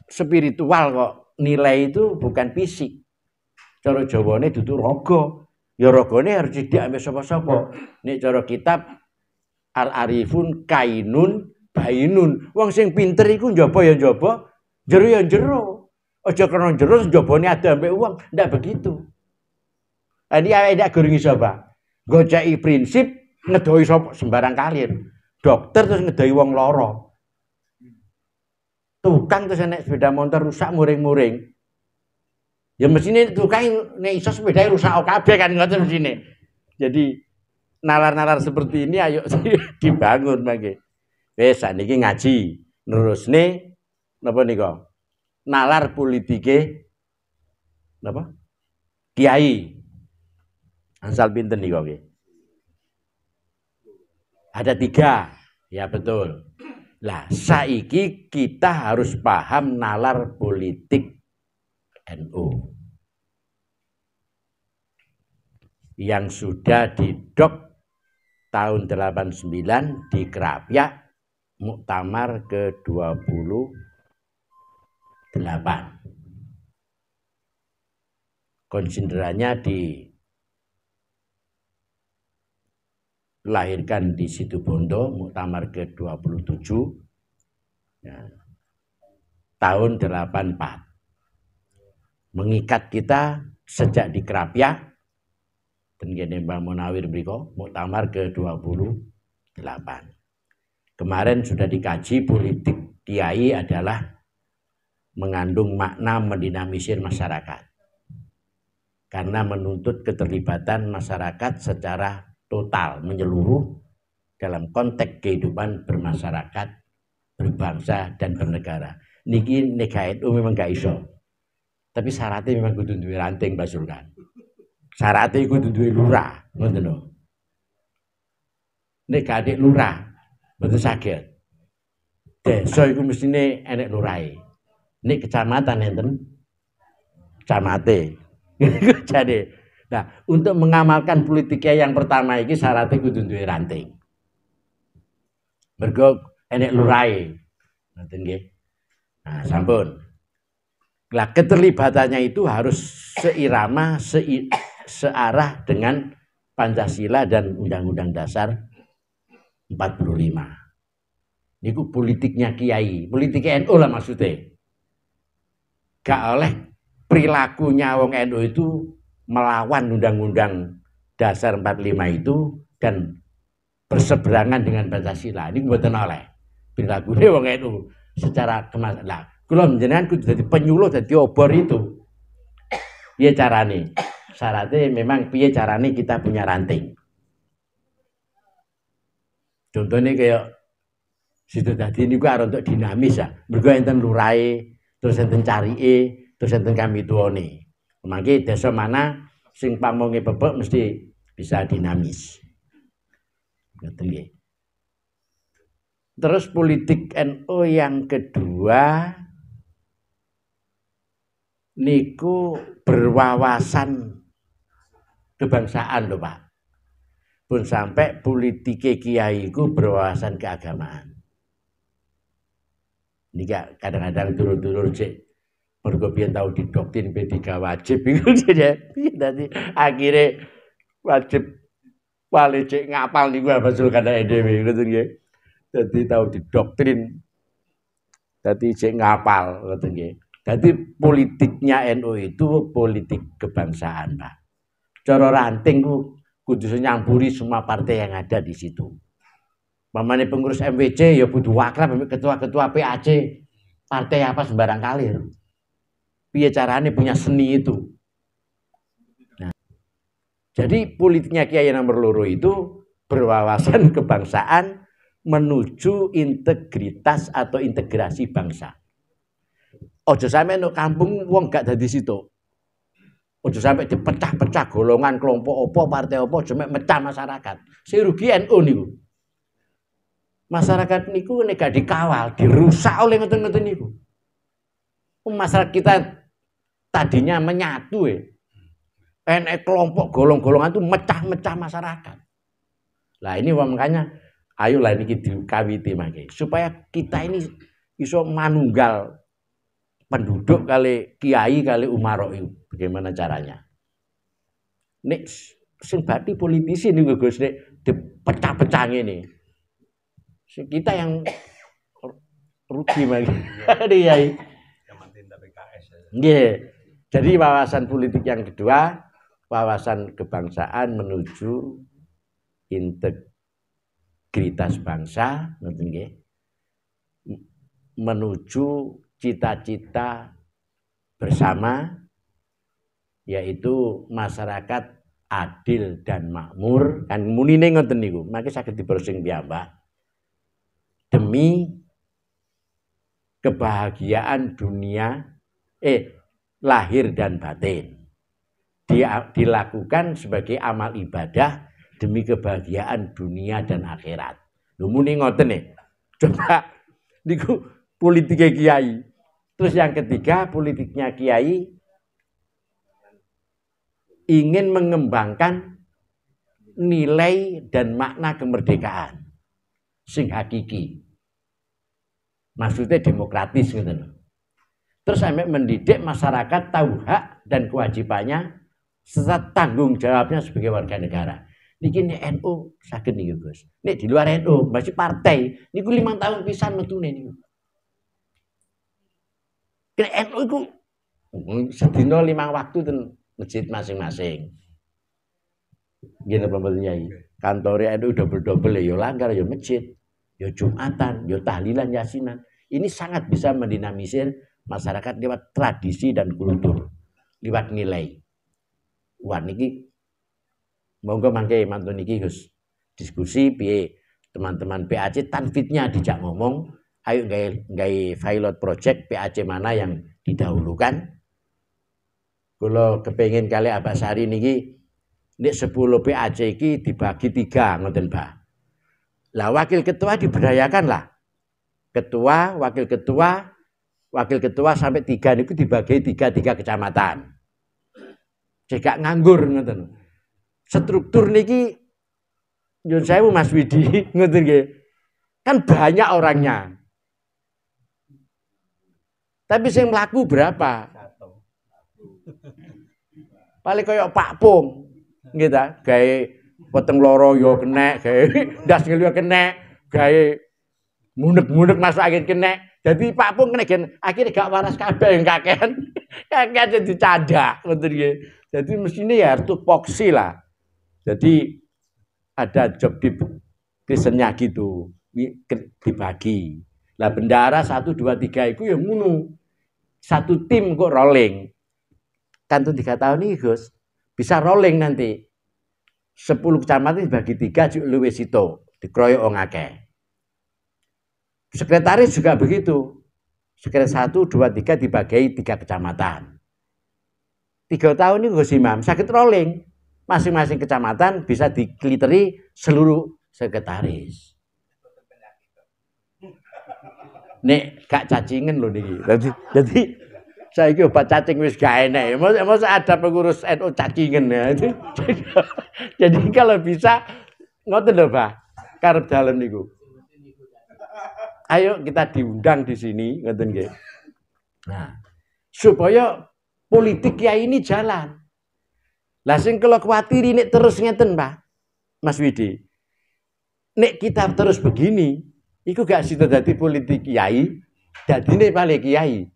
spiritual kok. Nilai itu bukan fisik. Cara Jawane dudu raga. Ya ragane harus didik ambek sapa-sapa. Nek cara kitab Al-Arifun kainun bainun. Wong sing pinter iku njaba ya njaba, jero ya jero. Aja krana jero njabane ada ambek wong, ndak begitu. Tadi awake ndak gurung iso, Pak. Goceki prinsip ngedohi sapa sembarang kalian. Dokter terus ngedai wong loro. Tukang terus nek sepeda motor rusak muring-muring. Ya mesine tukang nek iso sepeda rusak kabeh kan ngoten mesine. Jadi nalar-nalar seperti ini ayo dibangun mangke. Wis saniki ngaji, nerusne napa nika? Nalar politike napa? Kiai. Ansal pinten nika nggih? Ada 3, ya betul. Lah, saiki kita harus paham nalar politik NU yang sudah tahun 89 di Krapyak muktamar ke-28. Konsiderannya dilahirkan di Situbondo, muktamar ke-27 ya, tahun 84. Mengikat kita sejak di Krapyak dan gini Mbah Munawir mriko muktamar ke-28. Kemarin sudah dikaji politik kiai adalah mengandung makna mendinamisir masyarakat. Karena menuntut keterlibatan masyarakat secara total, menyeluruh dalam konteks kehidupan bermasyarakat, berbangsa, dan bernegara. Niki NU memang gak iso. Tapi syaratnya memang kudu duwe ranting Pak Sultan. Syaratnya kudu duwe lurah, ngoten lho. Nek gak lurah, mboten saged. Desa iku mestine enek lurahe. Nek kecamatan enten camate. Jadi, nah untuk mengamalkan politiknya yang pertama ini syaratnya kudu duwe ranting. Mergo enek lurahe. Ngoten nggih. Nah, sampun. Lah keterlibatannya itu harus seirama, searah dengan Pancasila dan Undang-Undang Dasar 45. Niku politiknya kiai, politiknya NU lah maksudnya. Gak oleh perilakunya wong NU itu melawan Undang-Undang Dasar 45 itu dan berseberangan dengan Pancasila. Ini mboten oleh. Perilakunya wong NU secara kemaslahatan. Kula njenengan kudu dadi penyuluh dadi obor itu. Piye carane? Syaratnya memang piye carane kita punya ranting. Contohnya kayak situ tadi ini gua untuk dinamis ya. Mergo enten lurahe, terus enten carike, terus enten kami tuane. Mangke desa mana sing pamonge bebek mesti bisa dinamis. Ngoten nggih. Terus politik NU yang kedua niku berwawasan kebangsaan lho Pak. Pun sampai politik kiai iku berwawasan keagamaan. Nika kadang-kadang dulur-dulur cek mergo piye tau didoktrin P3 wajib iku dadi akhire wajib wale cek ngapal niku basul kadake dhewe ngoten nggih. Dadi tau didoktrin dadi cek ngapal ngoten nggih. Dadi politiknya NU itu politik kebangsaan, Pak. Cara ranting ku kudu nyampuri semua partai yang ada di situ. Mamane pengurus MWC ya kudu akrab ketua-ketua PAC. Partai apa sembarang kali. Piye carane punya seni itu. Nah, jadi politiknya Kiai nomor loro itu berwawasan kebangsaan menuju integritas atau integrasi bangsa. Ojo sampe nek kampung wong gak dadi situ. Ojo sampe dipecah-pecah golongan kelompok apa partai apa cuma mecah masyarakat. Sing rugi NU niku. Masyarakat niku nek gak dikawal dirusak oleh ngoten-ngoten niku. Masyarakat kita tadinya menyatu enek kelompok golong-golongan itu mecah-mecah masyarakat. Lah ini makanya ayolah niki dikawiti mangke supaya kita ini iso manunggal penduduk kali kiai kali umaro itu bagaimana caranya? Nek sing bati politisi niku Gus nek dipecah-pecah ngene. Kita yang rugi mangke. Kiai. Nggih. Jadi wawasan politik yang kedua, wawasan kebangsaan menuju integritas bangsa, ngoten nggih. Menuju cita-cita bersama yaitu masyarakat adil dan makmur kan munine ngoten niku mangke saged dibrowsing piyambak demi kebahagiaan dunia lahir dan batin dilakukan sebagai amal ibadah demi kebahagiaan dunia dan akhirat. Lho muni ngoten coba niku politiknya kiai. Terus yang ketiga politiknya kiai ingin mengembangkan nilai dan makna kemerdekaan sing hakiki. Maksudnya demokratis gitu loh. Terus sampai mendidik masyarakat tahu hak dan kewajibannya serta tanggung jawabnya sebagai warga negara. Niki NU sakit nih Gus. Nek di luar NU masih partai. Niku 5 tahun pisan metune niku. Nek NU iku sedina 5 waktu ten masjid masing-masing. Gini Bapak Nyai. Kantor NU double-double ya langgar ya masjid, ya Jumatan, ya tahlilan yasinan. Ini sangat bisa mendinamisir masyarakat lewat tradisi dan kultur, lewat nilai. Wah niki monggo mangke mantun niki Gus. Diskusi piye teman-teman PAC tanfitnya dijak ngomong, ayo gawe pilot project PAC mana yang didahulukan. Kalau kepengin kali Abah Sari niki nek 10 PAC iki dibagi 3 ngoten Pak. Lah wakil ketua diberdayakan lah. Ketua, wakil ketua sampai 3 niku dibagi 3 kecamatan. Jika nganggur ngoten. Struktur niki nyun sewu Mas Widi ngoten nggih. Kan banyak orangnya. Tapi sing mlaku berapa? Paling koyo Pak Pung nggih ta, gawe weteng loro yo kenek, gawe ndas ngelu kenek, gawe munek-munek masuk angin kena. Jadi Pak Pung kena gen akhirnya gak waras kabeh yang kakean. Kakean jadi cadak ngoten nggih. Jadi mestine ya tupoksi lah. Jadi ada job di krisennya gitu, dibagi. Lah bendara 1 2 3 itu ya ngono. Satu tim kok rolling. Kan tuh 3 tahun nih Gus. Bisa rolling nanti. 10 kecamatan dibagi 3 luwih sito, dikroyok wong akeh. Sekretaris juga begitu. Sekretaris 1, 2, 3 dibagi 3 kecamatan. 3 tahun ini Gus Imam sakit rolling. Masing-masing kecamatan bisa dikliteri seluruh sekretaris. Nek gak cacingan loh niki. Jadi saya iki obat cacing wis gak enak. Masa ada pengurus NU cacingan ya. Jadi kalau bisa ngoten lho, Pak. Karep dalem niku. Ayo kita diundang di sini, ngoten nggih. Nah, supaya politik kiai ini jalan. Lah sing kula kuwatiri nek terus ngeten, Pak. Mas Widi. Nek kita terus begini, iku gak sida dadi politik kiai, dadine paling kiai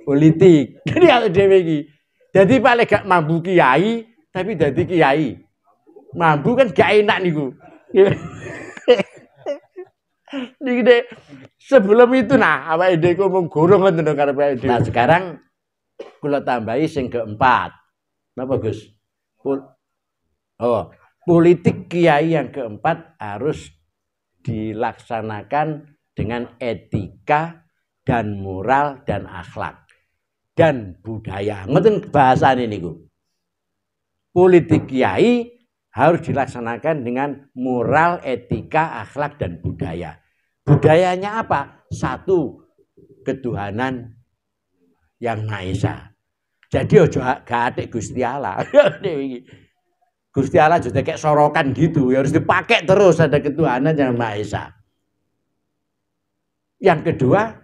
politik. Jadi awake dhewe iki. Dadi paling gak mambu kiai, tapi dadi kiai. Mambu kan gak enak niku. Niki dek sebelum itu nah awake dhewe ngomong gorong ngoten karo awake dhewe. Nah, sekarang kula tambahi sing keempat. Napa Gus? Politik kiai yang keempat harus dilaksanakan dengan etika dan moral dan akhlak dan budaya. Ngoten bahasane niku. Politik kiai harus dilaksanakan dengan moral, etika, akhlak dan budaya. Budayanya apa? 1, ketuhanan yang Maha Esa. Jadi ojo gak atik Gusti Allah. Gusti Allah juga kayak sorokan gitu, ya harus dipakai terus ada ketuhanan yang Maha Esa. Yang kedua,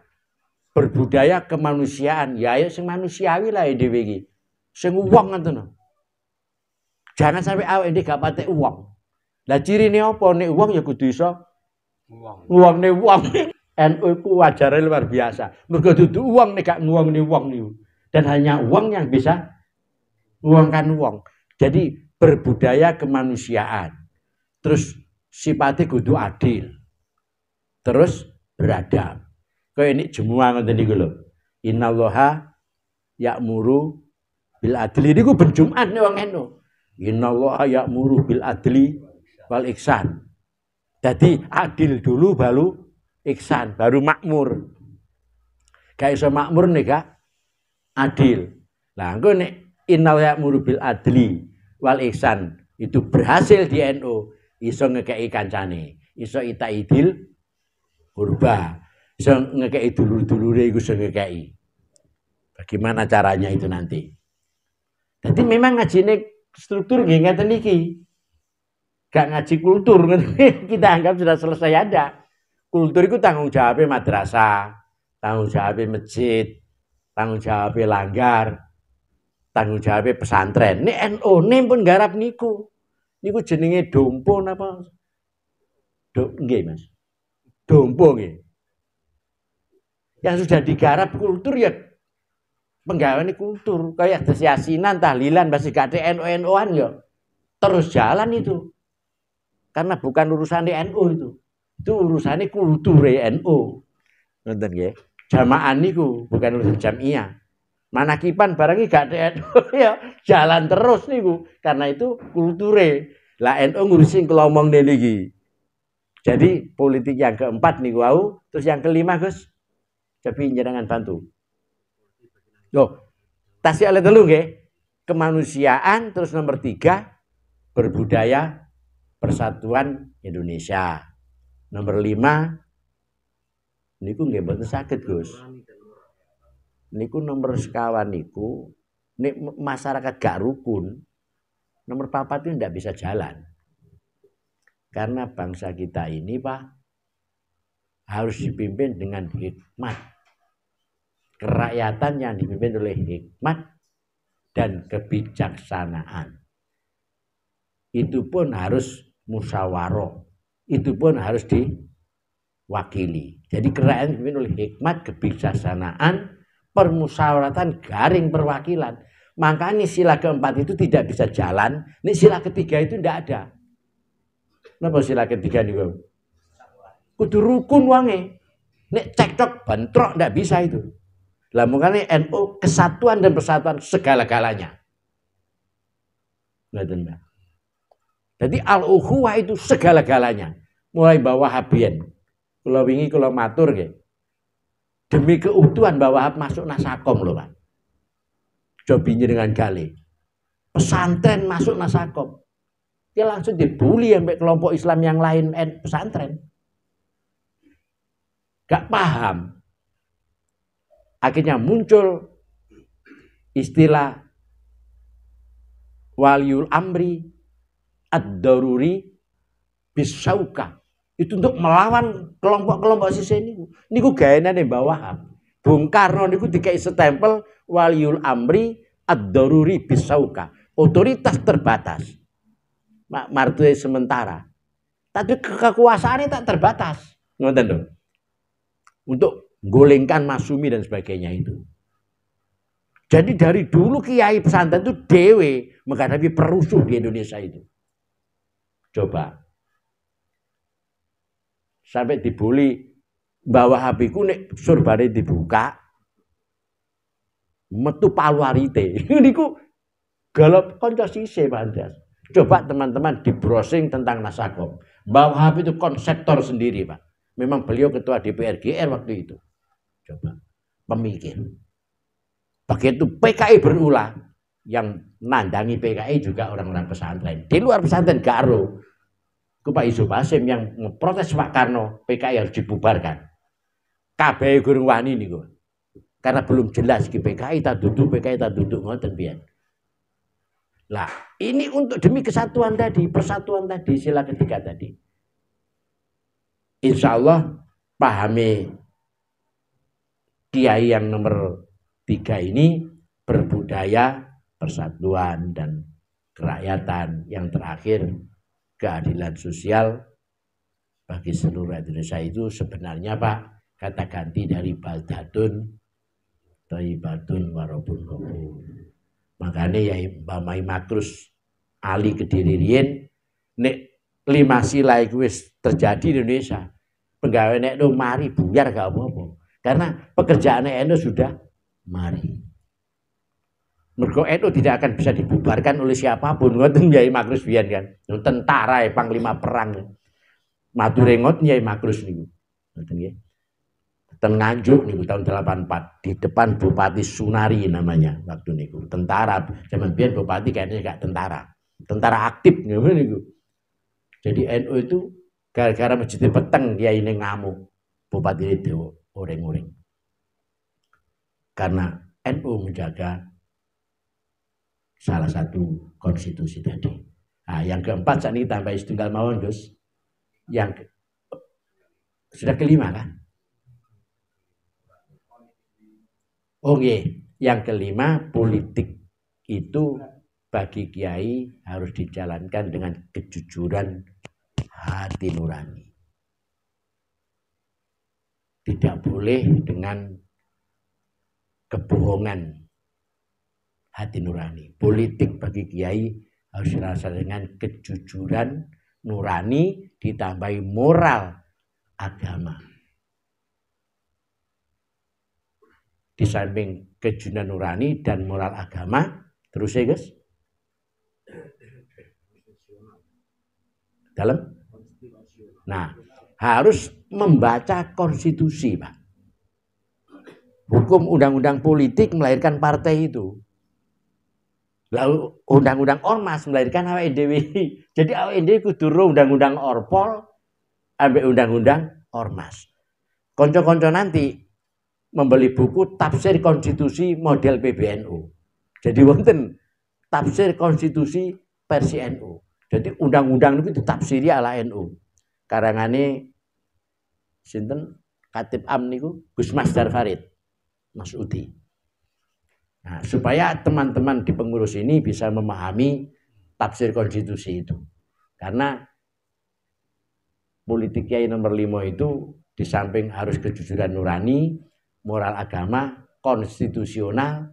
berbudaya kemanusiaan. Ya ayo sing manusiawi lah dhewe iki. Sing wong ngoten. Jangan sampai awake dhewe gak patek wong. Lah cirine apa nek wong ya kudu iso wong nek wong. NU ku wajare luar biasa. Mergo dudu wong nek gak nguwongne wong niku. Dan hanya wong yang bisa nguwongkan wong. Jadi berbudaya kemanusiaan. Terus sifatnya kudu adil. Terus beradab. Kayak ini jemuah ngoten niku lho. Innallaha ya'muru bil adli niku ben Jumat nek wong NU. Innallaha ya'muru bil adli wal ihsan. Jadi adil dulu baru ihsan, baru makmur. Gak iso makmur nek gak adil. Lah engko nek innal ya'muru bil adli wal ihsan itu berhasil di NU, iso ngekeki kancane, iso itaidil kurba, iso ngekeki dulur-dulure iku iso ngekeki. Bagaimana caranya itu nanti? Jadi memang ngajine struktur nggih ngeten iki. gak ngaji kultur, kita anggap sudah selesai ada. Kultur itu tanggung jawabnya madrasah, tanggung jawabnya masjid, tanggung jawabnya langgar, tanggung jawabnya pesantren. Ini NU, ini pun garap niku. Niku jenenge dompo napa? Nggih, Mas. Dompo nggih. Yang sudah digarap kultur ya penggaweane kultur, kayak yasinan, tahlilan, masih gak ada NU-NU-an ya. Terus jalan itu. Karena bukan urusan di NU itu. Itu urusannya kultur NU. Nonton nggih. Jamaah niku bukan urusan jamiah. Manakipan barangnya gak ada NU ya jalan terus niku. Karena itu kulture. Lah NU ngurusin kelomong dene iki. Jadi politik yang keempat niku wau, terus yang kelima Gus. Tapi jangan bantu. Loh, tasih oleh telu nggih. Kemanusiaan, terus nomor 3 berbudaya persatuan Indonesia. Nomor 5 niku nggih mboten saged, Gus. Niku nomor sekawan niku nek masyarakat gak rukun, nomor 4 itu tidak bisa jalan. Karena bangsa kita ini, Pak, harus dipimpin dengan hikmat. Kerakyatan yang dipimpin oleh hikmat dan kebijaksanaan. Itu pun harus musyawarah. Itu pun harus diwakili. Jadi kerakyatan dipimpin oleh hikmat, kebijaksanaan, permusyawaratan, garing perwakilan. Makanya sila keempat itu tidak bisa jalan. Ini sila ketiga itu tidak ada. Napa sila ketiga nih, kudu rukun wange. Nek cekcok bentrok tidak bisa itu. Lah makanya NU kesatuan dan persatuan segala-galanya. Jadi al-ukhuwah itu segala-galanya. Mulai bawah Wahabian. Kalau wingi kalau matur nggih. Demi keutuhan Wahab masuk Nasakom loh, Pak. Jobinya dengan Gale. Pesantren masuk Nasakom. Dia langsung dibully sampai kelompok Islam yang lain pesantren. Gak paham. Akhirnya muncul istilah waliul amri ad-daruri bisauka. Itu untuk melawan kelompok-kelompok sisi ini. Niku gaenane Mbah Wahab. Bung Karno niku dikai stempel waliul amri ad-daruri bisauka. Otoritas terbatas. Martue sementara. Tapi kekuasaannya tak terbatas. Ngoten lho. Untuk golengkan Masumi dan sebagainya itu. Jadi dari dulu kiai pesantren itu dewe menghadapi perusuh di Indonesia itu. Coba. Sampai dibully Mbah Wahab iku nek surbane dibuka metu paluarite. Niku galop kanca sisih Pak Andreas. Coba teman-teman di browsing tentang Nasakom. Mbah Wahab itu konseptor sendiri, Pak. Memang beliau ketua DPR GR waktu itu. Coba, pemikir. Begitu PKI berulah, yang nandangi PKI juga orang-orang pesantren. Di luar pesantren Garo, itu Pak Yusuf Hasim yang memprotes Pak Karno, PKI harus dibubarkan. Kabeh gurung wani niku. Karena belum jelas ki PKI tak duduk ngoten pian. Lah, ini untuk demi kesatuan tadi, persatuan tadi, sila ketiga tadi. Insya Allah pahami kiai yang nomor 3 ini berbudaya, persatuan dan kerakyatan. Yang terakhir keadilan sosial bagi seluruh Indonesia itu sebenarnya Pak kata ganti dari baldatun thayyibatun warabun ghafur. Makanya ya Mbah Mai Makrus Ali Kediri riyen nek 5 sila iku wis terjadi di Indonesia. Penggawe nek mari buyar gak apa-apa. Karena pekerjaan NU sudah mari. Mergo NU tidak akan bisa dibubarkan oleh siapapun. Ngoten Yai Makrus biyen kan. Tentara panglima perang. Mature ngot Yai Makrus niku. Ngoten nggih. Ten Nganjuk niku tahun 84 di depan Bupati Sunari namanya waktu niku. Tentara zaman biyen bupati kayaknya gak tentara. Tentara aktif niku. Jadi NU itu gara-gara masjid peteng dia ini ngamuk. Bupati itu oreng-oreng. Karena NU menjaga salah satu konstitusi tadi. Nah, yang keempat saat ini tambah setunggal mawon, Gus. Sudah kelima kan? Yang kelima, politik itu bagi kiai harus dijalankan dengan kejujuran hati nurani. Tidak boleh dengan kebohongan hati nurani. Politik bagi kiai harus dirasa dengan kejujuran nurani ditambahi moral agama. Di samping kejujuran nurani dan moral agama, terus ya guys, dalam, nah harus membaca konstitusi, Pak. Hukum undang-undang politik melahirkan partai itu. Lalu undang-undang ormas melahirkan awake dhewe. Jadi awake dhewe kudu undang-undang orpol ambek undang-undang ormas. Konco-konco nanti membeli buku tafsir konstitusi model PBNU. Jadi wonten tafsir konstitusi versi NU. Jadi undang-undang itu ditafsiri ala NU. Karangane sinten Katib Am niku Gus Masdar Farid Mas Udi. Nah, supaya teman-teman di pengurus ini bisa memahami tafsir konstitusi itu. Karena politik kiai nomor 5 itu di samping harus kejujuran nurani, moral agama, konstitusional,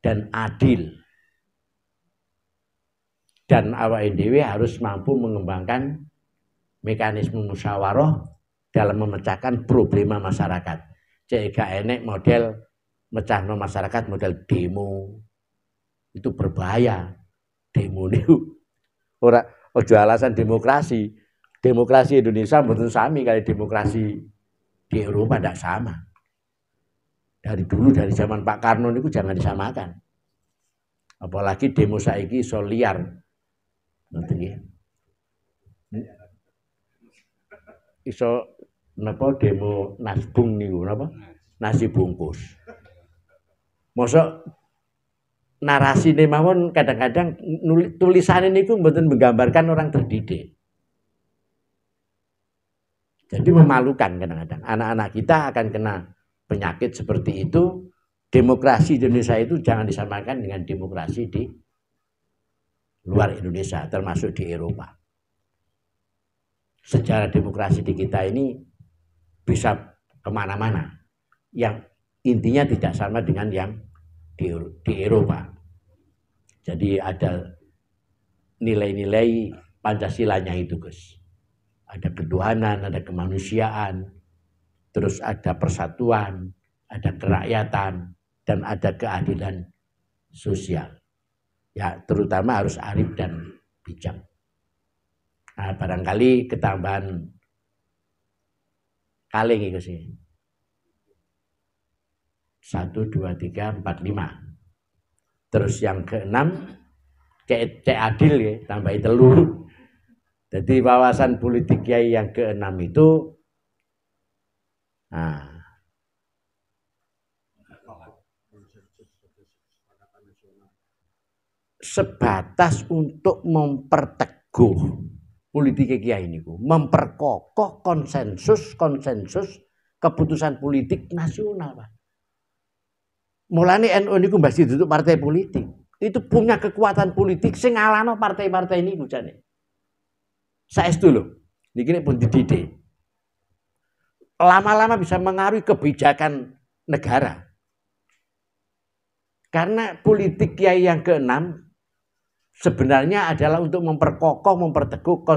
dan adil. Dan awake dhewe harus mampu mengembangkan mekanisme musyawarah dalam memecahkan problema masyarakat. Cek gak enek model mecahno masyarakat model demo. Itu berbahaya. Demo niku ora ojo alasan demokrasi. Demokrasi Indonesia mboten sami kali demokrasi di Eropa, tidak sama. Dari dulu, dari zaman Pak Karno niku jangan disamakan. Apalagi demo saiki iso liar. Ngoten nggih. Iso napa demo nasbung niku napa? Nasi bungkus. Mosok narasine mawon kadang-kadang tulisane niku mboten menggambarkan orang terdidik. Jadi memalukan kadang-kadang. Anak-anak kita akan kena penyakit seperti itu. Demokrasi Indonesia itu jangan disamakan dengan demokrasi di luar Indonesia, termasuk di Eropa. Sejarah demokrasi di kita ini bisa kemana-mana. Yang intinya tidak sama dengan yang di Eropa. Jadi ada nilai-nilai Pancasilanya itu, Gus. Ada ketuhanan, ada kemanusiaan, terus ada persatuan, ada kerakyatan, dan ada keadilan sosial. Ya, terutama harus arif dan bijak. Nah, barangkali ketambahan kaleng itu sih. 1, 2, 3, 4, 5. Terus yang ke-6, cek adil ya, tambahi telur. Jadi wawasan politik kiai yang ke-6 itu sebatas untuk memperteguh politik kiai ini, memperkokoh konsensus keputusan politik nasional, Pak. Mulane NU niku mbah duduk partai politik. Itu punya kekuatan politik sing ngalahno partai-partai niku jane. Saestu lho, niki pun dididik. Lama-lama bisa mengaruhi kebijakan negara. Karena politik kiai yang ke-6 sebenarnya adalah untuk memperkokoh, memperteguh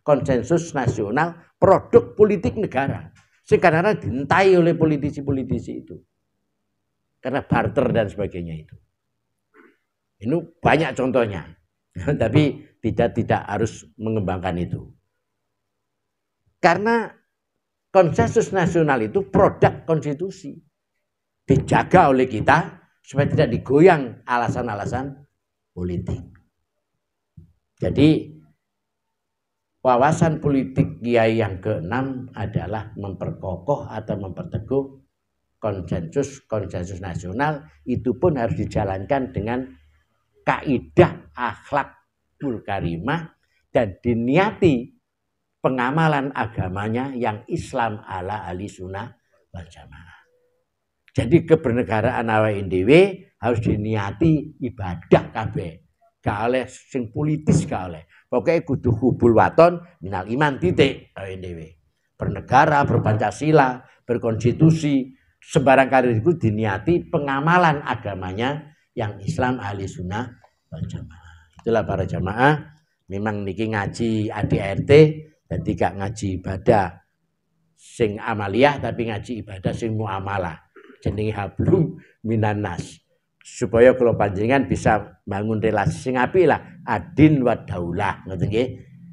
konsensus nasional produk politik negara. Sing kadang-kadang dientai oleh politisi-politisi itu. Karena barter dan sebagainya itu. Ini banyak contohnya. Tapi tidak harus mengembangkan itu. Karena konsensus nasional itu produk konstitusi. Dijaga oleh kita supaya tidak digoyang alasan-alasan politik. Jadi wawasan politik kiai yang ke-6 adalah memperkokoh atau memperteguh konsensus nasional. Itu pun harus dijalankan dengan kaidah akhlak hubbul karimah dan diniati pengamalan agamanya yang Islam ala ahli sunnah wal jamaah. Jadi kebernegaraan awake dhewe harus diniati ibadah kabeh. Gak oleh sing politis gak oleh. Pokoknya kudu hubul waton minal iman titik awake dhewe. Bernegara, berpancasila, berkonstitusi, sembarang kali itu diniati pengamalan agamanya yang Islam ahli sunnah wal jamaah. Itulah para jamaah, memang niki ngaji ADRT, jadi gak ngaji ibadah sing amaliyah tapi ngaji ibadah sing muamalah. Jenenge hablum minan nas. Supaya kalau panjenengan bisa bangun relasi sing apik lah, adin wa daulah, ngoten nggih.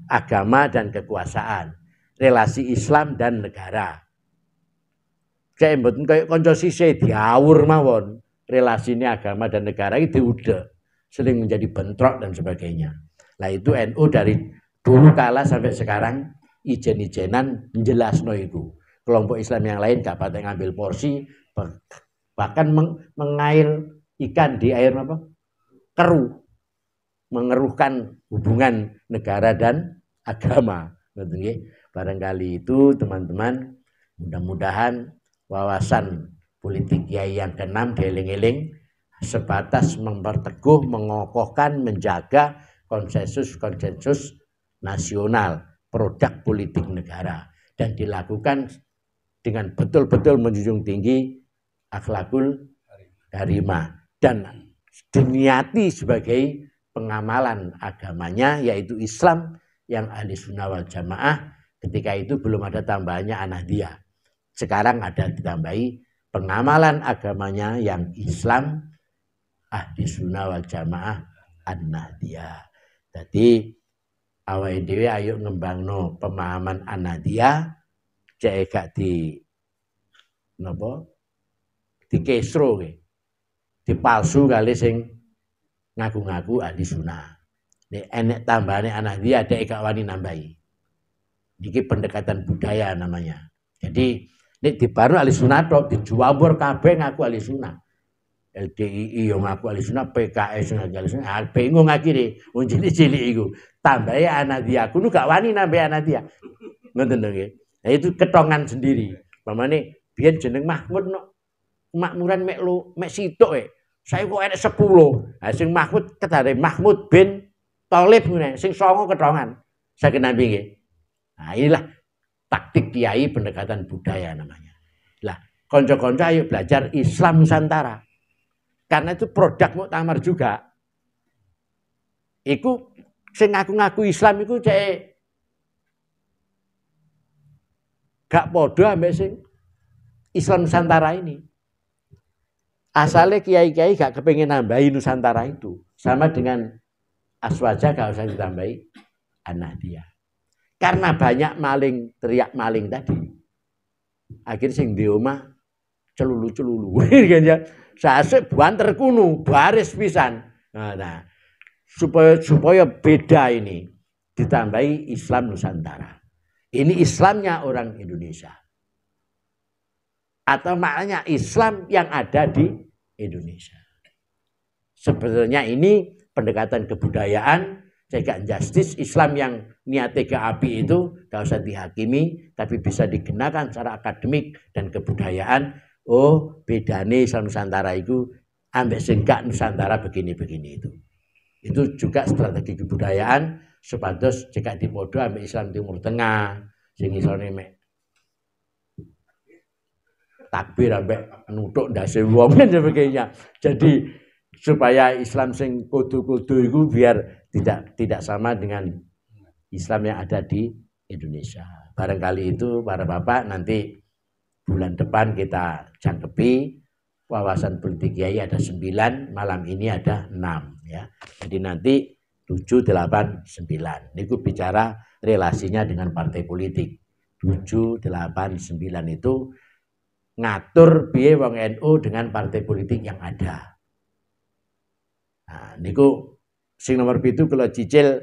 Agama dan kekuasaan, relasi Islam dan negara. Saya mboten kaya kanca sisih diawur mawon. Relasinya agama dan negara itu udah sering menjadi bentrok dan sebagainya. Nah itu NU dari dulu kala sampai sekarang ijen-ijenan menjelasno itu. Kelompok Islam yang lain gak patah ngambil porsi, bahkan mengail ikan di air apa? Keruh. Mengeruhkan hubungan negara dan agama. Barangkali itu teman-teman, mudah-mudahan wawasan politik Kiai yang ke-6 dieling-eling sebatas memperteguh, mengokohkan, menjaga konsensus nasional produk politik negara dan dilakukan dengan betul-betul menjunjung tinggi akhlakul karimah dan diniati sebagai pengamalan agamanya yaitu Islam yang ahli sunnah wal jamaah. Ketika itu belum ada tambahannya Ahmadiyah. Sekarang ada ditambahi pengamalan agamanya yang Islam ahli sunnah wal jamaah Ahmadiyah. Jadi awake dhewe ayo ngembangno pemahaman Ahmadiyah cek gak di napa dikesro dipalsu kali sing ngaku-ngaku ahli sunnah. Nek enek tambahane Ahmadiyah dek gak wani nambahi. Niki pendekatan budaya namanya. Jadi nek dibaru ahli sunnah tok dijuwambur kabeh ngaku ahli sunnah. LDII yang ngaku ahli sunnah, PKS ngaku ahli sunnah, bingung akhirnya, wong cilik-cilik iku. Tambahe Ahmadiyah, kudu gak wani nambah Ahmadiyah. Ngoten lho nggih. Nah itu ketongan sendiri. Pamane biyen jeneng Mahmud no kemakmuran mek sitok Saya kok enek 10. Nah sing Mahmud ketare Mahmud bin Thalib ngene, sing 9 ketongan. Saged nampi nggih. Nah inilah taktik kiai pendekatan budaya namanya. Lah, kanca-kanca ayo belajar Islam Nusantara. Karena itu produk muktamar juga. Iku sing ngaku-ngaku Islam iku cek gak padha ambek sing Islam Nusantara ini. Asalnya kiai-kiai gak kepengen nambahi Nusantara itu. Sama dengan Aswaja gak usah ditambahi Ahmadiyah. Karena banyak maling, teriak maling tadi. Akhirnya sing di omah celulu-celulu. Sasuk banter kuno, baris pisan. Nah, supaya beda ini ditambahi Islam Nusantara. Ini Islamnya orang Indonesia. Atau maknanya Islam yang ada di Indonesia. Sebetulnya ini pendekatan kebudayaan, cegah justice Islam yang niatnya ke api itu gak usah dihakimi, tapi bisa digunakan secara akademik dan kebudayaan. Oh, bedane Islam Nusantara itu ambek sing gak Nusantara begini-begini itu. Itu juga strategi kebudayaan supados jika dipodo ambek Islam Timur Tengah, sing isone mek takbir ambek nutuk ndase wong dan sebagainya. Jadi supaya Islam sing kudu-kudu itu biar tidak sama dengan Islam yang ada di Indonesia. Barangkali itu para bapak nanti bulan depan kita jangkepi wawasan politik kiai ada 9, malam ini ada 6 ya. Jadi nanti 7, 8, 9. Niku bicara relasinya dengan partai politik. 7, 8, 9 itu ngatur piye wong NU dengan partai politik yang ada. Nah, niku sing nomor 7 kalau cicil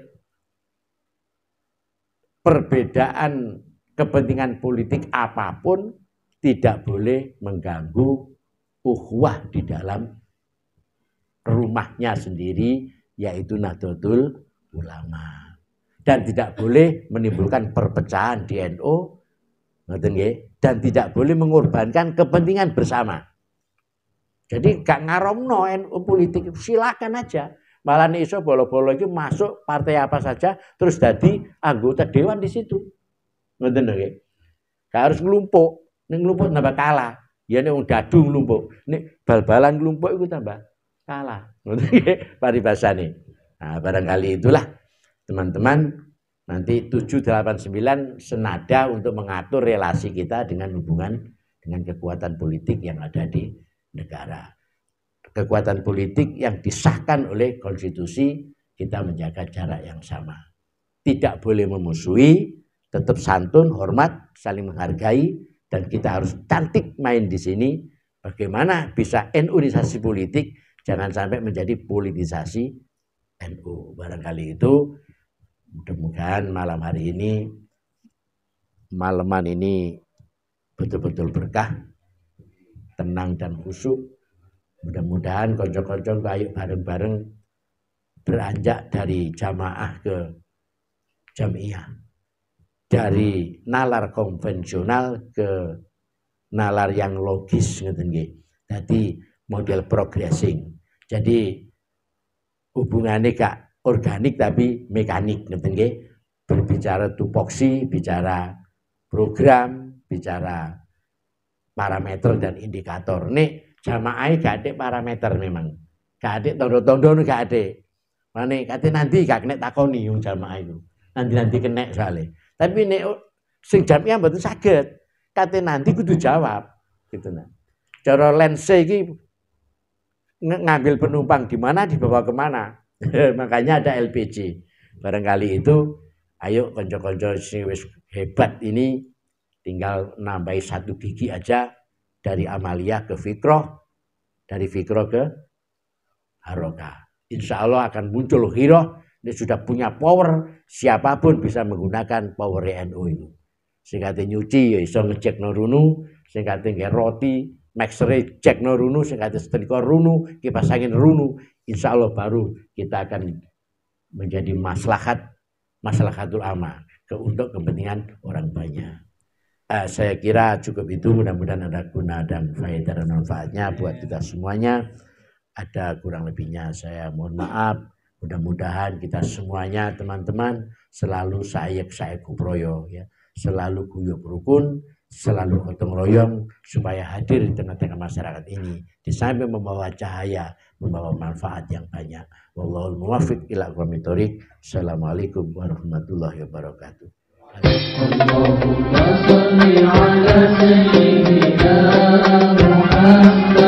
perbedaan kepentingan politik apapun tidak boleh mengganggu ukhuwah di dalam rumahnya sendiri, yaitu Nahdlatul ulama. Dan tidak boleh menimbulkan perpecahan di NU, dan tidak boleh mengorbankan kepentingan bersama. Jadi gak ngaromno NU politik, silakan aja. Malah nih iso bolo-bolo itu masuk partai apa saja, terus jadi anggota dewan di situ. Ngoten nggih. Gak harus ngelumpuk, ning ngelumpuk tambah kalah. Ya nek wong dadu ngelumpuk, nek bal-balan ngelumpuk itu tambah kalah. Ngoten nggih paribasane. Nah, barangkali itulah teman-teman nanti 789 senada untuk mengatur relasi kita dengan hubungan dengan kekuatan politik yang ada di negara. Kekuatan politik yang disahkan oleh konstitusi, kita menjaga jarak yang sama. Tidak boleh memusuhi, tetap santun, hormat, saling menghargai, dan kita harus cantik main di sini. Bagaimana bisa NU-isasi politik, jangan sampai menjadi politisasi NU. Barangkali itu, mudah-mudahan malam hari ini, malaman ini betul-betul berkah, tenang dan khusyuk. Mudah-mudahan konco-konco ayo bareng-bareng beranjak dari jamaah ke jamiah, dari nalar konvensional ke nalar yang logis, jadi model progressing. Jadi hubungannya gak organik tapi mekanik, berbicara tupoksi, bicara program, bicara parameter dan indikator. Nih jamaah gak ada parameter memang, gak ada tondo-tondo, gak ada. Mana kate nanti gak kena takoni yang jamaah itu, nanti kena soalnya. Tapi nek sing jamiah mboten saged, kate nanti kudu jawab, gitu nah. Cara lense iki ngambil penumpang di mana dibawa kemana, makanya ada LPG. Barangkali itu, ayo konco-konco sing wis hebat ini tinggal nambahi 1 gigi aja. Dari amaliyah ke fikroh, dari fikroh ke harokah. Insya Allah akan muncul ghiroh. Dia sudah punya power, siapapun bisa menggunakan power NU itu. Sehingga nyuci, ya bisa ngecek norunu, sehingga nggak roti, maxere cek norunu, sehingga setrika runu, kipas angin runu. Insya Allah baru kita akan menjadi maslahatul amma untuk kepentingan orang banyak. Saya kira cukup itu, mudah-mudahan ada guna dan faedah dan manfaatnya buat kita semuanya. Ada kurang lebihnya saya mohon maaf. Mudah-mudahan kita semuanya teman-teman selalu saek kuproyo, ya, selalu guyub rukun, selalu gotong royong supaya hadir di tengah-tengah masyarakat ini, di samping membawa cahaya, membawa manfaat yang banyak. Wallahul muwaffiq ila aqwamit thoriq. Assalamualaikum warahmatullahi wabarakatuh. اللهم صل على سيدنا محمد